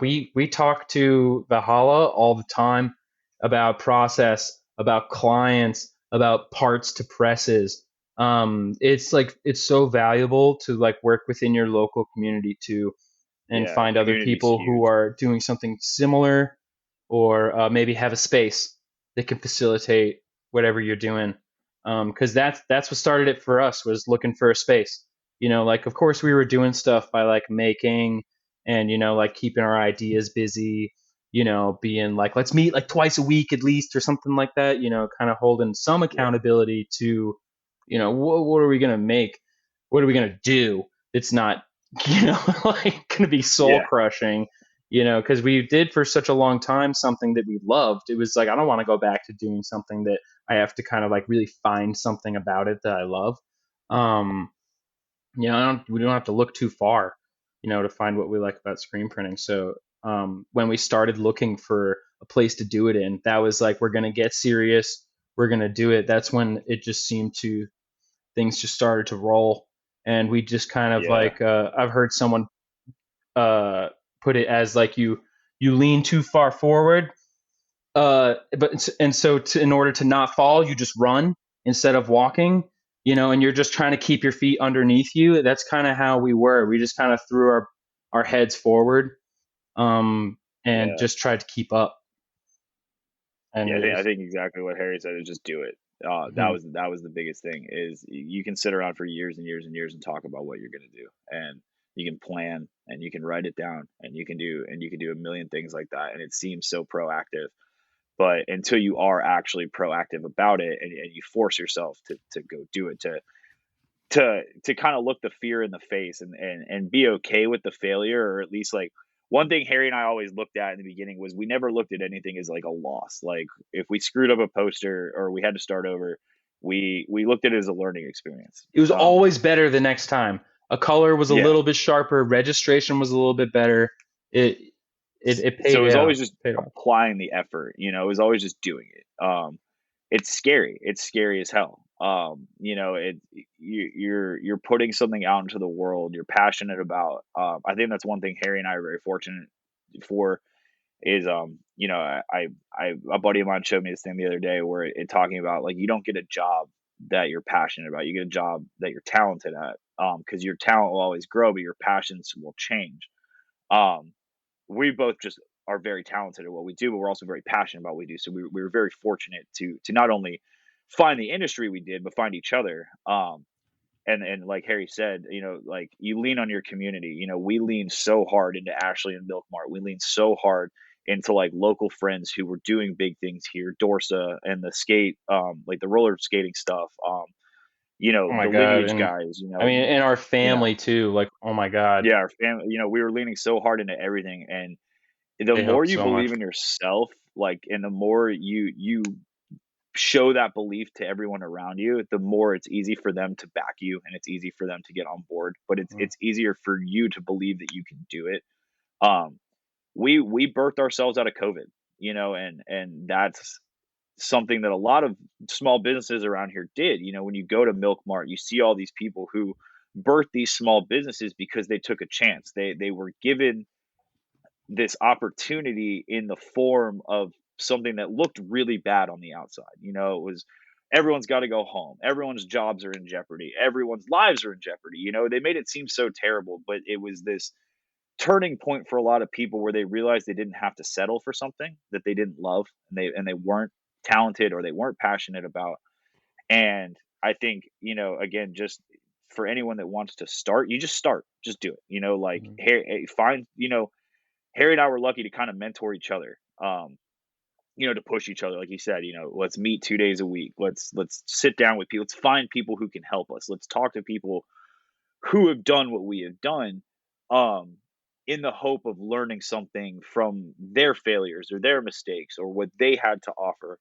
We talk to Valhalla all the time about process, about clients, about parts to presses. It's so valuable to like work within your local community too, and find other people who are doing something similar, or maybe have a space that can facilitate whatever you're doing. Because that's what started it for us, was looking for a space. You know, like, of course we were doing stuff by like making, and, you know, like keeping our ideas busy, you know, being like, let's meet like twice a week at least or something like that, you know, kind of holding some accountability to, you know, what are we going to make? What are we going to do? It's not, you know, like going to be soul crushing, you know, because we did for such a long time something that we loved. It was like, I don't want to go back to doing something that I have to kind of like really find something about it that I love. You know, we don't have to look too far, you know, to find what we like about screen printing. So when we started looking for a place to do it in, that was like, we're going to get serious. We're going to do it. That's when it just seemed to, things just started to roll. And we just kind of like, I've heard someone put it as like, you lean too far forward. In order to not fall, you just run instead of walking, you know, and you're just trying to keep your feet underneath you. That's kind of how we were. We just kind of threw our heads forward, and just tried to keep up. And I think exactly what Harry said is just do it. That was the biggest thing, is you can sit around for years and years and years and talk about what you're going to do, and you can plan, and you can write it down, and you can do a million things like that. And it seems so proactive, but until you are actually proactive about it, and you force yourself to go do it, to kind of look the fear in the face, and be okay with the failure, or at least like, one thing Harry and I always looked at in the beginning was, we never looked at anything as like a loss. Like, if we screwed up a poster or we had to start over, we looked at it as a learning experience. It was always better the next time. A color was a little bit sharper. Registration was a little bit better. it paid. So it was Yeah, always just applying the effort, you know, it was always just doing it. It's scary. It's scary as hell. You know, you're putting something out into the world you're passionate about. I think that's one thing Harry and I are very fortunate for is you know, I a buddy of mine showed me this thing the other day where it talking about like you don't get a job that you're passionate about. You get a job that you're talented at. Because your talent will always grow, but your passions will change. Um, we both just are very talented at what we do, but we're also very passionate about what we do. So we were very fortunate to not only find the industry we did, but find each other. And like Harry said, you know, like you lean on your community. You know, we leaned so hard into Ashley and Milk Mart. We leaned so hard into like local friends who were doing big things here, Dorsa and the skate, like the roller skating stuff. You know, oh my the God. lineage And guys. I mean, in our You know, family too. Like, oh my God, yeah, our family. You know, we were leaning so hard into everything, and the they more helped you so much. believe in yourself, like, and the more you show that belief to everyone around you, the more it's easy for them to back you and it's easy for them to get on board. But it's easier for you to believe that you can do it. Um, we birthed ourselves out of COVID, you know, and that's something that a lot of small businesses around here did. You know, when you go to Milk Mart, you see all these people who birthed these small businesses because they took a chance. They were given this opportunity in the form of something that looked really bad on the outside. You know, it was everyone's got to go home. Everyone's jobs are in jeopardy. Everyone's lives are in jeopardy. You know, they made it seem so terrible, but it was this turning point for a lot of people where they realized they didn't have to settle for something that they didn't love and they weren't talented or they weren't passionate about. And I think, you know, again, just for anyone that wants to start, you just start, just do it. You know, like Mm-hmm. hey, find, you know, Harry and I were lucky to kind of mentor each other. You know, to push each other, like you said, you know, let's meet 2 days a week. Let's sit down with people. Let's find people who can help us. Let's talk to people who have done what we have done, um, in the hope of learning something from their failures or their mistakes or what they had to offer,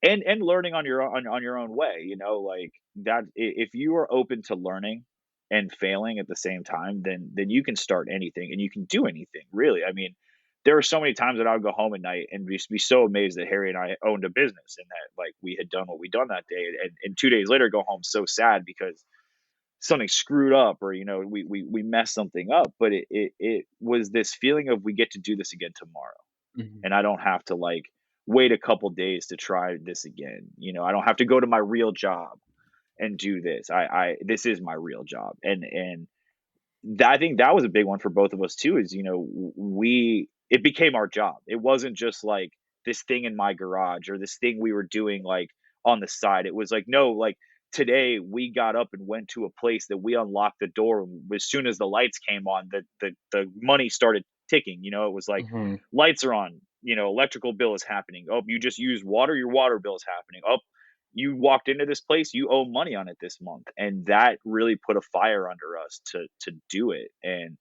and learning on your own on your own way. You know, like that. If you are open to learning and failing at the same time, then you can start anything and you can do anything. Really, I mean, there were so many times that I would go home at night and just be so amazed that Harry and I owned a business and that like we had done what we'd done that day, and 2 days later go home so sad because something screwed up or you know we messed something up. But it was this feeling of we get to do this again tomorrow, Mm-hmm. and I don't have to like wait a couple days to try this again. You know, I don't have to go to my real job and do this. I this is my real job. And that, I think that was a big one for both of us too, is, you know, we, it became our job. It wasn't just like this thing in my garage or this thing we were doing like on the side. It was like, no, like today we got up and went to a place that we unlocked the door. And as soon as the lights came on, the money started ticking. You know, it was like Mm-hmm. lights are on, you know, electrical bill is happening. Oh, you just used water, your water bill is happening. Oh, you walked into this place, you owe money on it this month. And that really put a fire under us to do it. And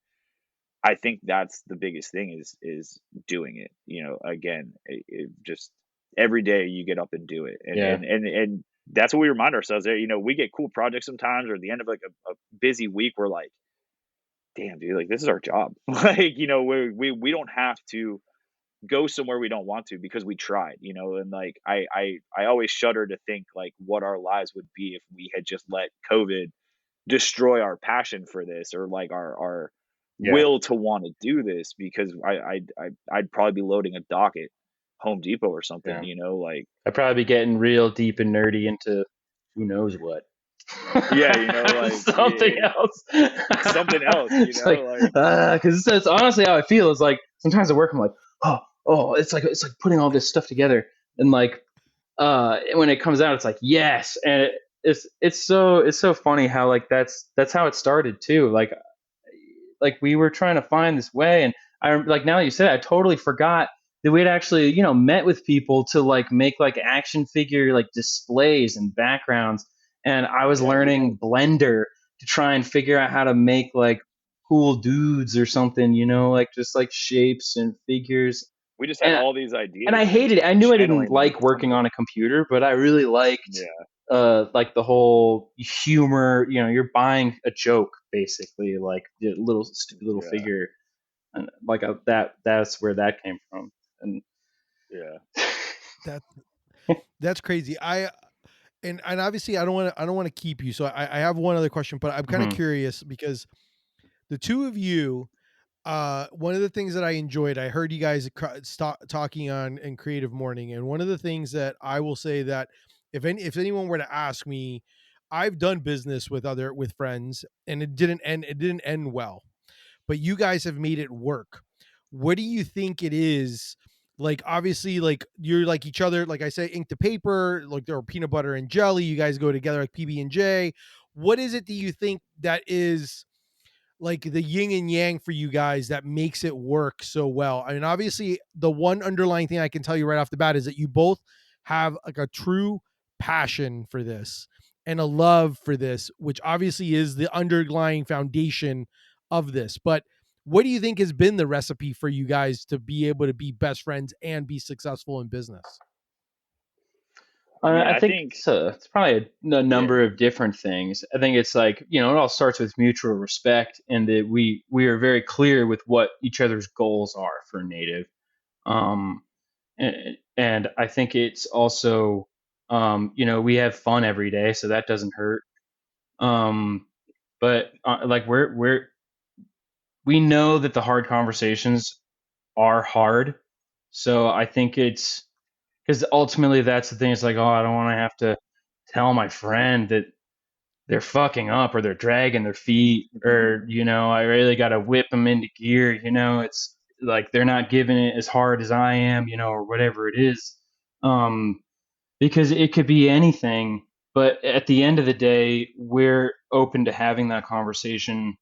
I think that's the biggest thing is doing it. You know, again, it just every day you get up and do it. And Yeah. and that's what we remind ourselves there. You know, we get cool projects sometimes or at the end of like a busy week, we're like, damn dude, like this is our job. Like, you know, we don't have to go somewhere we don't want to because we tried, you know. And like I always shudder to think like what our lives would be if we had just let COVID destroy our passion for this or like our Yeah. will to want to do this, because I'd probably be loading a dock at Home Depot or something, Yeah. you know, like I'd probably be getting real deep and nerdy into who knows what. yeah, you know, like Something else. something else, you It's like, know, like because it's honestly how I feel. It's like sometimes at work I'm like, oh, it's like putting all this stuff together, and like, when it comes out, it's like yes, and it's so funny how like that's how it started too. Like we were trying to find this way, and I like now that you said it, I totally forgot that we'd actually met with people to like make like action figure like displays and backgrounds, and I was yeah, learning Blender to try and figure out how to make like cool dudes or something, like just like shapes and figures. we just had and all these and I ideas and just hated it. I knew I didn't channeling them into like working something. on a computer, but I really liked Yeah, like the whole humor. You're buying a joke basically, like the little stupid little yeah. figure. and like that's where that came from. And yeah, that's crazy. And obviously I don't want to keep you. So I have one other question, but I'm kind of curious because the two of you, one of the things that I enjoyed, I heard you guys talking on in Creative Morning, and one of the things that I will say that if anyone were to ask me, I've done business with friends, and it didn't end well, but you guys have made it work. What do you think it is? Like, obviously, like you're like each other, like I say, ink to paper, like there are peanut butter and jelly. You guys go together like PB&J. What is it that you think that is like the yin and yang for you guys that makes it work so well? I mean, obviously, the one underlying thing I can tell you right off the bat is that you both have like a true passion for this and a love for this, which obviously is the underlying foundation of this. But what do you think has been the recipe for you guys to be able to be best friends and be successful in business? I think it's probably a number of different things. I think it's like, it all starts with mutual respect, and that we are very clear with what each other's goals are for Native. And I think it's also, we have fun every day, so that doesn't hurt. But like we know that the hard conversations are hard. So I think it's because ultimately that's the thing. It's like, oh, I don't want to have to tell my friend that they're fucking up or they're dragging their feet, or, I really got to whip them into gear. It's like they're not giving it as hard as I am, or whatever it is. Because it could be anything. But at the end of the day, we're open to having that conversation,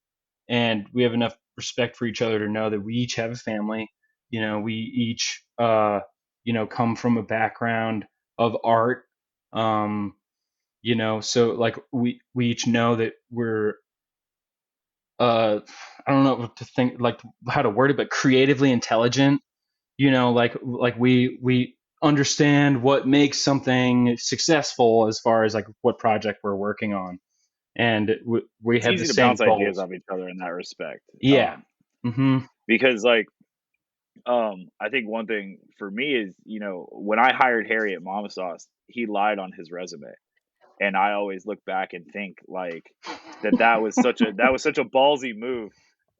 and we have enough respect for each other to know that we each have a family. We each, come from a background of art. So like we each know that we're, I don't know what to think, like how to word it, but creatively intelligent. Like we understand what makes something successful as far as like what project we're working on, and we it's have the easy to same bounce goals. ideas off each other in that respect. Yeah. Because like, I think one thing for me is, when I hired Harry at Mama Sauce, he lied on his resume. And I always look back and think like that was such a ballsy move.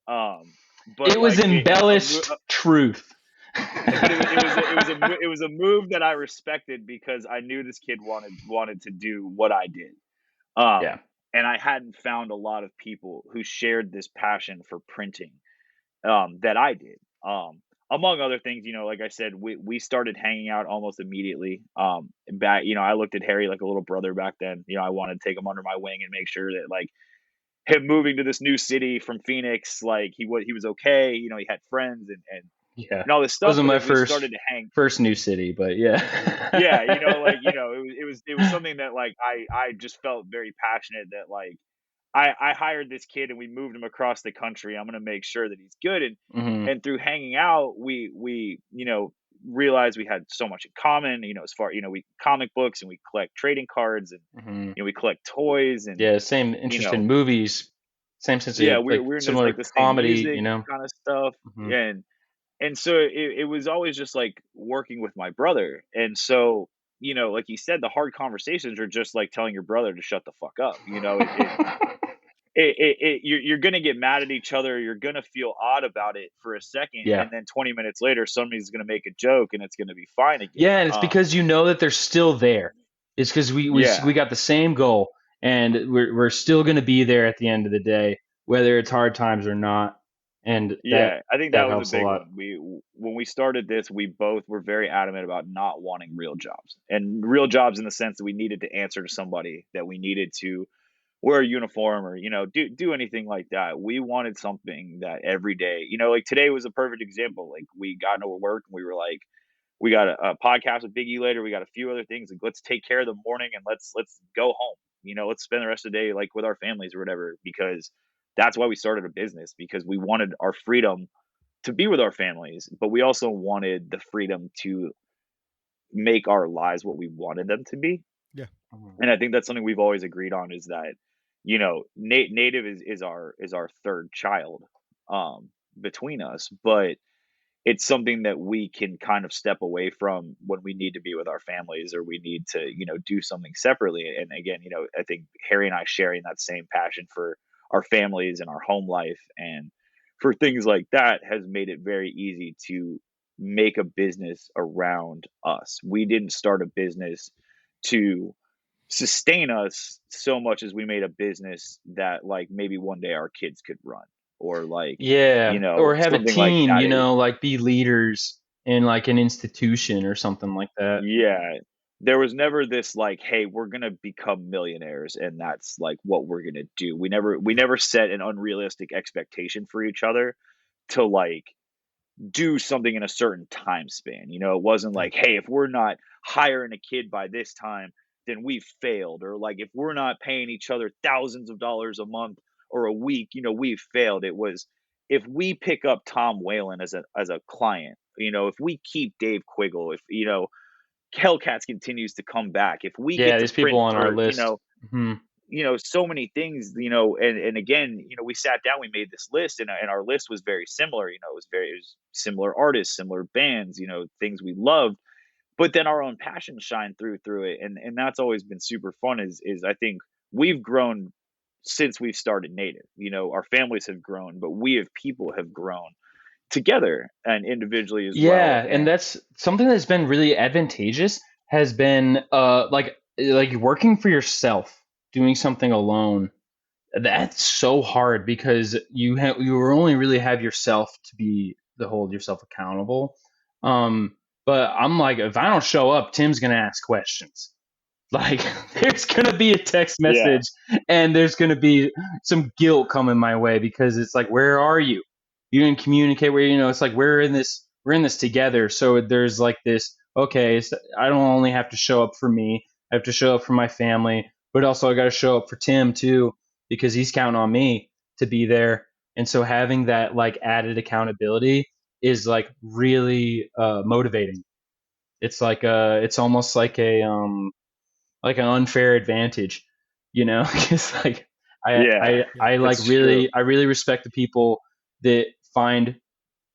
But it was like embellished truth. But it was a move that I respected because I knew this kid wanted to do what I did. Yeah. And I hadn't found a lot of people who shared this passion for printing that I did. Among other things, like I said, we started hanging out almost immediately. Back, I looked at Harry like a little brother back then. I wanted to take him under my wing and make sure that like him moving to this new city from Phoenix, like he was okay. He had friends and all this stuff. Wasn't my started to hang first new city, but yeah. Yeah, it was something that like I just felt very passionate that like I hired this kid and we moved him across the country. I'm gonna make sure that he's good. And through hanging out, we realized we had so much in common. As far we comic books and we collect trading cards and we collect toys and same interest in movies, same sense of we're into similar like the same comedy, music kind of stuff. And so it was always just like working with my brother. And so, like you said, the hard conversations are just like telling your brother to shut the fuck up. You're going to get mad at each other. You're going to feel odd about it for a second. Yeah. And then 20 minutes later, somebody's going to make a joke and it's going to be fine again. Yeah. And it's because that they're still there. It's because we got the same goal, and we're still going to be there at the end of the day, whether it's hard times or not. And I think that was helps a big lot. one. When we started this, we both were very adamant about not wanting real jobs, and real jobs in the sense that we needed to answer to somebody, that we needed to wear a uniform or do anything like that. We wanted something that every day, like today was a perfect example. Like we got into work and we were like, we got a podcast with Biggie later. We got a few other things. Like, let's take care of the morning and let's go home. Let's spend the rest of the day like with our families or whatever, because that's why we started a business, because we wanted our freedom to be with our families, but we also wanted the freedom to make our lives what we wanted them to be. Yeah. And I think that's something we've always agreed on, is that, Native is our third child. between us, but it's something that we can kind of step away from when we need to be with our families or we need to, do something separately. And again, I think Harry and I sharing that same passion for our families and our home life and for things like that has made it very easy to make a business around us. We didn't start a business to sustain us so much as we made a business that like maybe one day our kids could run or like, Yeah, or have a something like team, that. like be leaders in like an institution or something like that. Yeah. There was never this like, hey, we're gonna become millionaires and that's like what we're gonna do. We never set an unrealistic expectation for each other to like do something in a certain time span. It wasn't like, hey, if we're not hiring a kid by this time, then we've failed. Or like if we're not paying each other thousands of dollars a month or a week, we've failed. It was if we pick up Tom Whalen as a client, if we keep Dave Quiggle, if Hellcats continues to come back, if we Yeah, get to there's people print on our for, list. Hmm. so many things, and again, we sat down, we made this list, and our list was very similar. It was similar artists, similar bands, things we loved, but then our own passions shine through it, and that's always been super fun. Is I think we've grown since we've started Native. Our families have grown, but we have people have grown together and individually as well. Yeah, and And that's something that's been really advantageous has been like working for yourself, doing something alone. That's so hard because you only really have yourself to hold yourself accountable. Um, but I'm like, if I don't show up, Tim's gonna ask questions. Like, there's gonna be a text yeah, message, and there's gonna be some guilt coming my way because it's like, where are you? You didn't communicate. Where it's like we're in this together. So there's like this. Okay, so I don't only have to show up for me. I have to show up for my family, but also I got to show up for Tim too because he's counting on me to be there. And so having that like added accountability is like really motivating. It's like it's almost like an unfair advantage, because like I, yeah, I I like it's true. I really respect the people that find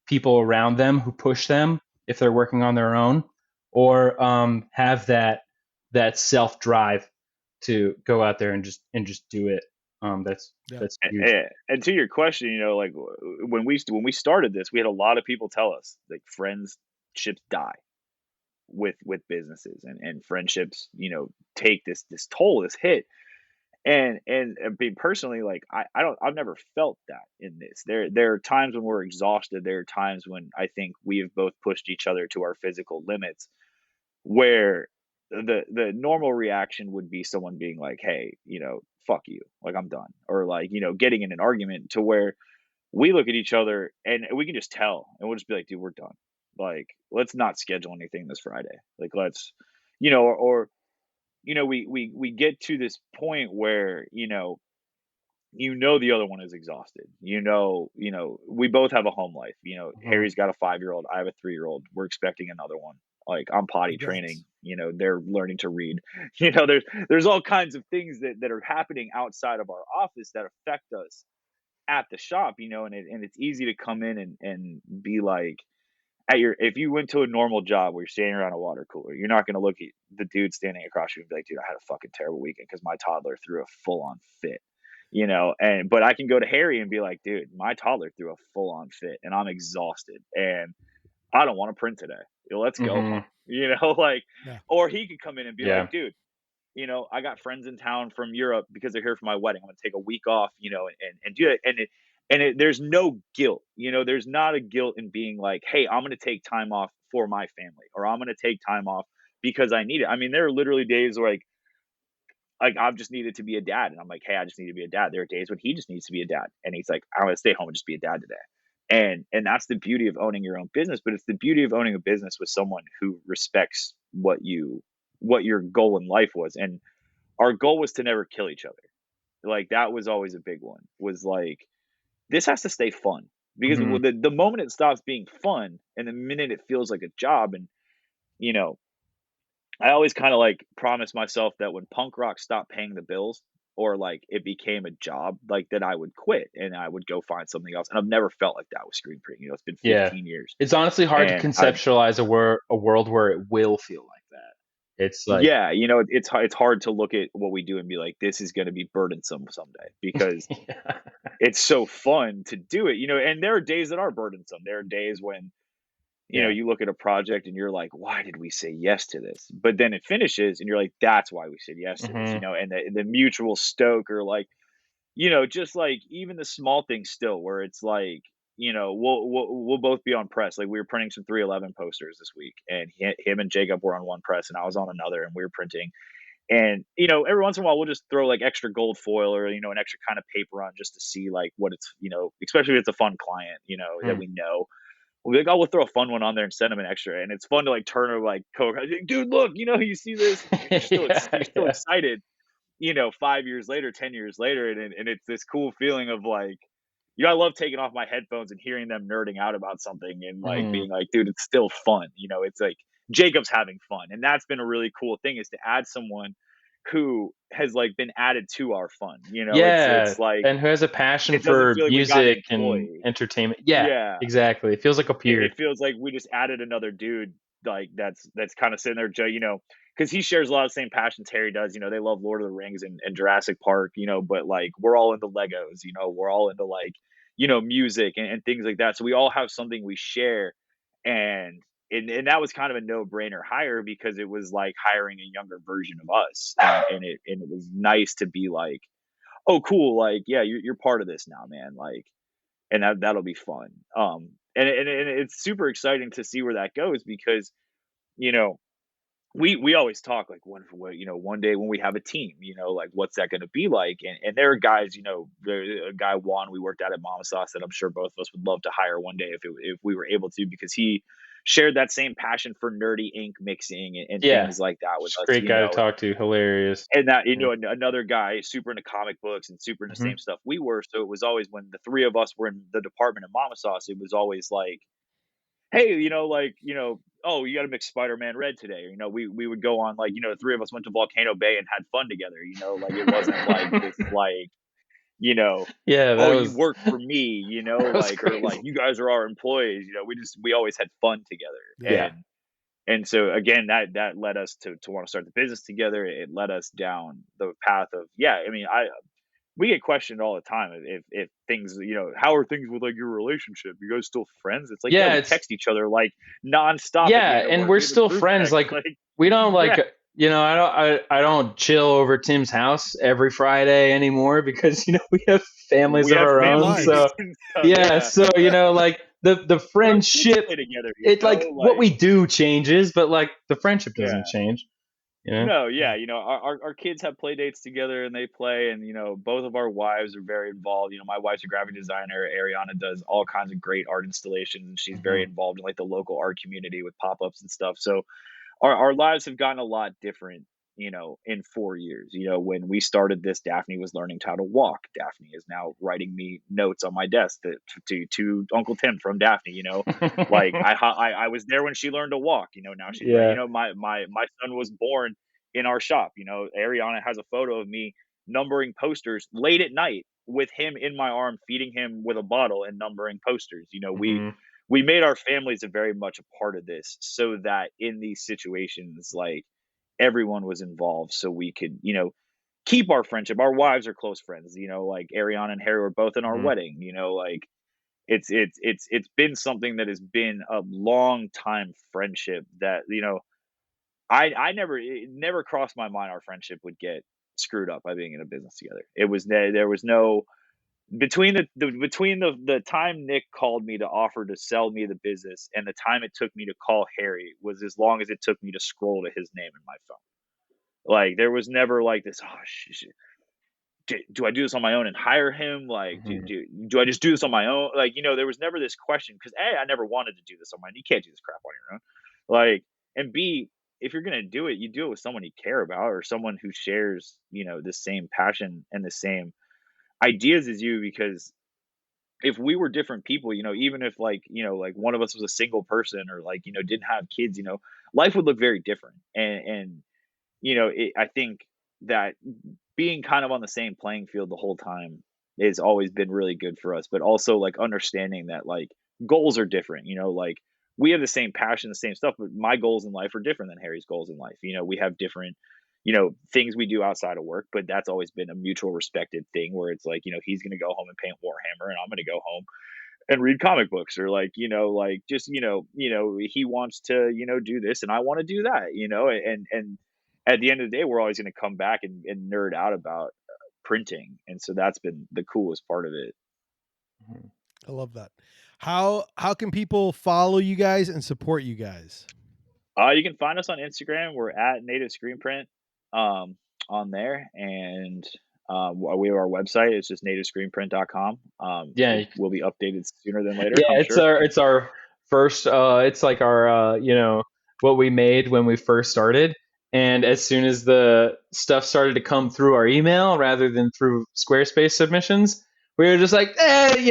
people around them who push them if they're working on their own, or have that self drive to go out there and just do it. That's huge. And to your question, like when we started this, we had a lot of people tell us like friendships die with businesses, and friendships, take this toll, this hit. And being personally, like I've never felt that in this. There are times when we're exhausted. There are times when I think we have both pushed each other to our physical limits, where the normal reaction would be someone being like, hey, fuck you, like I'm done, or like, getting in an argument, to where we look at each other and we can just tell, and we'll just be like, dude, we're done. Like, let's not schedule anything this Friday. Like, let's, or we get to this point where, the other one is exhausted. We both have a home life. Mhm. Harry's got a 5-year-old, I have a 3-year-old. We're expecting another one. Like, I'm potty training. Congrats. They're learning to read. There's all kinds of things that are happening outside of our office that affect us at the shop. And it's easy to come in and be like, if you went to a normal job where you're standing around a water cooler, you're not going to look at the dude standing across you and be like, dude, I had a fucking terrible weekend because my toddler threw a full on fit. But I can go to Harry and be like, dude, my toddler threw a full on fit and I'm exhausted and I don't want to print today. Let's go home. Mhm. Like, Yeah. or he could come in and be like, Yeah. dude, I got friends in town from Europe because they're here for my wedding. I'm gonna take a week off, and do it. There's no guilt. There's not a guilt in being like, hey, I'm gonna take time off for my family, or I'm gonna take time off because I need it. I mean, there are literally days where like I've just needed to be a dad, and I'm like, hey, I just need to be a dad. There are days when he just needs to be a dad, and he's like, I want to stay home and just be a dad today. And that's the beauty of owning your own business, but it's the beauty of owning a business with someone who respects what your goal in life was. And our goal was to never kill each other. Like that was always a big one. Was like this has to stay fun, because Mhm. the moment it stops being fun and the minute it feels like a job, and you know I always kind of like promise myself that when punk rock stopped paying the bills, or like it became a job, like then I would quit and I would go find something else. And I've never felt like that with screen printing. It's been Yeah. 15 years. It's honestly hard to And conceptualize a world where it will feel like that. It's like, yeah, it's hard to look at what we do and be like, this is going to be burdensome someday, because yeah. it's so fun to do it, and there are days that are burdensome. There are days when, you look at a project and you're like, why did we say yes to this? But then it finishes and you're like, that's why we said yes to this, and the mutual stoke, or like, just like even the small things still, where it's like, we'll both be on press. Like we were printing some 311 posters this week, and him and Jacob were on one press and I was on another, and we were printing. And, every once in a while we'll just throw like extra gold foil or, an extra kind of paper on, just to see like what it's, especially if it's a fun client, that we know. We'll be like, oh, we'll throw a fun one on there and send them an extra. And it's fun to like turn to like coworker, dude, look, you see this? You're still excited, 5 years later, 10 years later. And it's this cool feeling of like, I love taking off my headphones and hearing them nerding out about something and like being like, dude, it's still fun. It's like Jacob's having fun. And that's been a really cool thing, is to add someone who has like been added to our fun. It's like, and who has a passion it doesn't for feel like we got an music and employee. entertainment. Yeah, exactly. It feels like a peer. It feels like we just added another dude, like that's kind of sitting there, because he shares a lot of the same passions Harry does. They love Lord of the Rings and Jurassic Park, but like we're all into Legos, we're all into like, music and things like that. So we all have something we share. And that was kind of a no-brainer hire, because it was like hiring a younger version of us. And it was nice to be like, oh, cool. Like, yeah, you're part of this now, man. Like, and that'll be fun. And it's super exciting to see where that goes, because, you know, we always talk like, one day when we have a team, like what's that going to be like? And there are guys, a guy Juan we worked at Mama Sauce that I'm sure both of us would love to hire one day if we were able to, because he shared that same passion for nerdy ink mixing and things like that with us. Great guy to talk to, hilarious. And that, another guy super into comic books and super into the same stuff we were. So it was always, when the three of us were in the department of Mama Sauce, it was always like, hey, oh, you got to mix Spider-Man Red today. We would go on, like, the three of us went to Volcano Bay and had fun together. Like it wasn't like this, like, you work for me, like, or like you guys are our employees. We always had fun together. And so again, that led us to want to start the business together. It led us down the path of, we get questioned all the time if things, how are things with like your relationship? You guys still friends? It's like, we text each other like nonstop. And we're still friends. Like we don't like, I don't chill over Tim's house every Friday anymore, because, we have families of our own. So so, like the friendship, together, what we do changes, but like the friendship doesn't change. No, our kids have play dates together and they play, and both of our wives are very involved. My wife's a graphic designer. Ariana does all kinds of great art installations. She's very involved in like the local art community with pop-ups and stuff. So our lives have gotten a lot different, in 4 years. When we started this, Daphne was learning how to walk. Daphne is now writing me notes on my desk to Uncle Tim from Daphne. Like I was there when she learned to walk. Now she's my son was born in our shop. Ariana has a photo of me numbering posters late at night with him in my arm, feeding him with a bottle and numbering posters. We made our families a very much a part of this, so that in these situations, like, everyone was involved, so we could, keep our friendship. Our wives are close friends, like Ariana and Harry were both in our wedding, like it's been something that has been a long time friendship that, it never crossed my mind our friendship would get screwed up by being in a business together. There was no, between the time Nick called me to offer to sell me the business and the time it took me to call Harry was as long as it took me to scroll to his name in my phone. Like there was never like this, do I do this on my own and hire him? Like, do I just do this on my own? Like, there was never this question, because A, I never wanted to do this on my own. You can't do this crap on your own. Like, and B, if you're going to do it, you do it with someone you care about, or someone who shares, the same passion and the same ideas as you. Because if we were different people, even if like, like one of us was a single person, or like, didn't have kids, life would look very different. And I think that being kind of on the same playing field the whole time has always been really good for us, but also like understanding that like goals are different, like we have the same passion, the same stuff, but my goals in life are different than Harry's goals in life. We have different, things we do outside of work, but that's always been a mutual respected thing where it's like, he's going to go home and paint Warhammer and I'm going to go home and read comic books, or like, like just, he wants to, do this and I want to do that, and at the end of the day, we're always going to come back and nerd out about printing. And so that's been the coolest part of it. I love that. How can people follow you guys and support you guys? You can find us on Instagram. We're at Native Screenprint on there. And we have our website. It's just nativescreenprint.com. It will be updated sooner than later. Yeah, it's our first. It's like our what we made when we first started. And as soon as the stuff started to come through our email rather than through Squarespace submissions, we were just like, just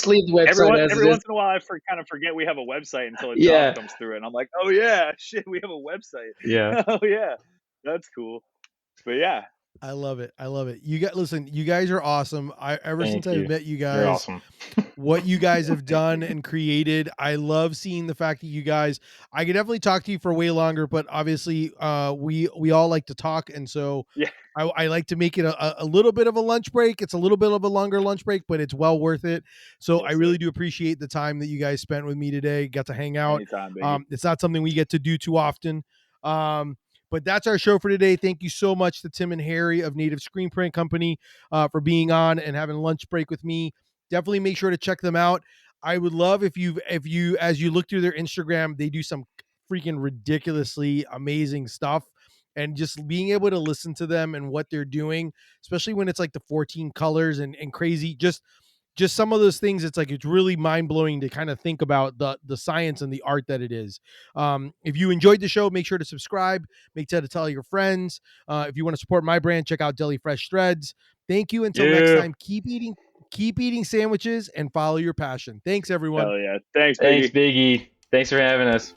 leave the website. Every once in a while, I kind of forget we have a website until a job comes through, and I'm like, oh yeah, shit, we have a website. Yeah. Oh yeah, that's cool. But yeah. I love it. You guys are awesome. Since I've met you guys, you're awesome. What you guys have done and created, I love seeing the fact that you guys, I could definitely talk to you for way longer, but obviously we all like to talk. And so yeah, I like to make it a little bit of a lunch break. It's a little bit of a longer lunch break, but it's well worth it. So I really do appreciate the time that you guys spent with me today. Got to hang out. Anytime, it's not something we get to do too often. But that's our show for today. Thank you so much to Tim and Harry of Native Screenprint Company for being on and having a lunch break with me. Definitely make sure to check them out. I would love if you, as you look through their Instagram, they do some freaking ridiculously amazing stuff. And just being able to listen to them and what they're doing, especially when it's like the 14 colors and crazy, just some of those things, it's really mind-blowing to kind of think about the science and the art that it is. If you enjoyed the show, make sure to subscribe, make sure to tell your friends. If you want to support my brand, check out Deli Fresh Threads. Thank you. Until next time, keep eating sandwiches and follow your passion. Thanks, everyone. Hell yeah. Thanks, Biggie. Thanks, Biggie. Thanks for having us.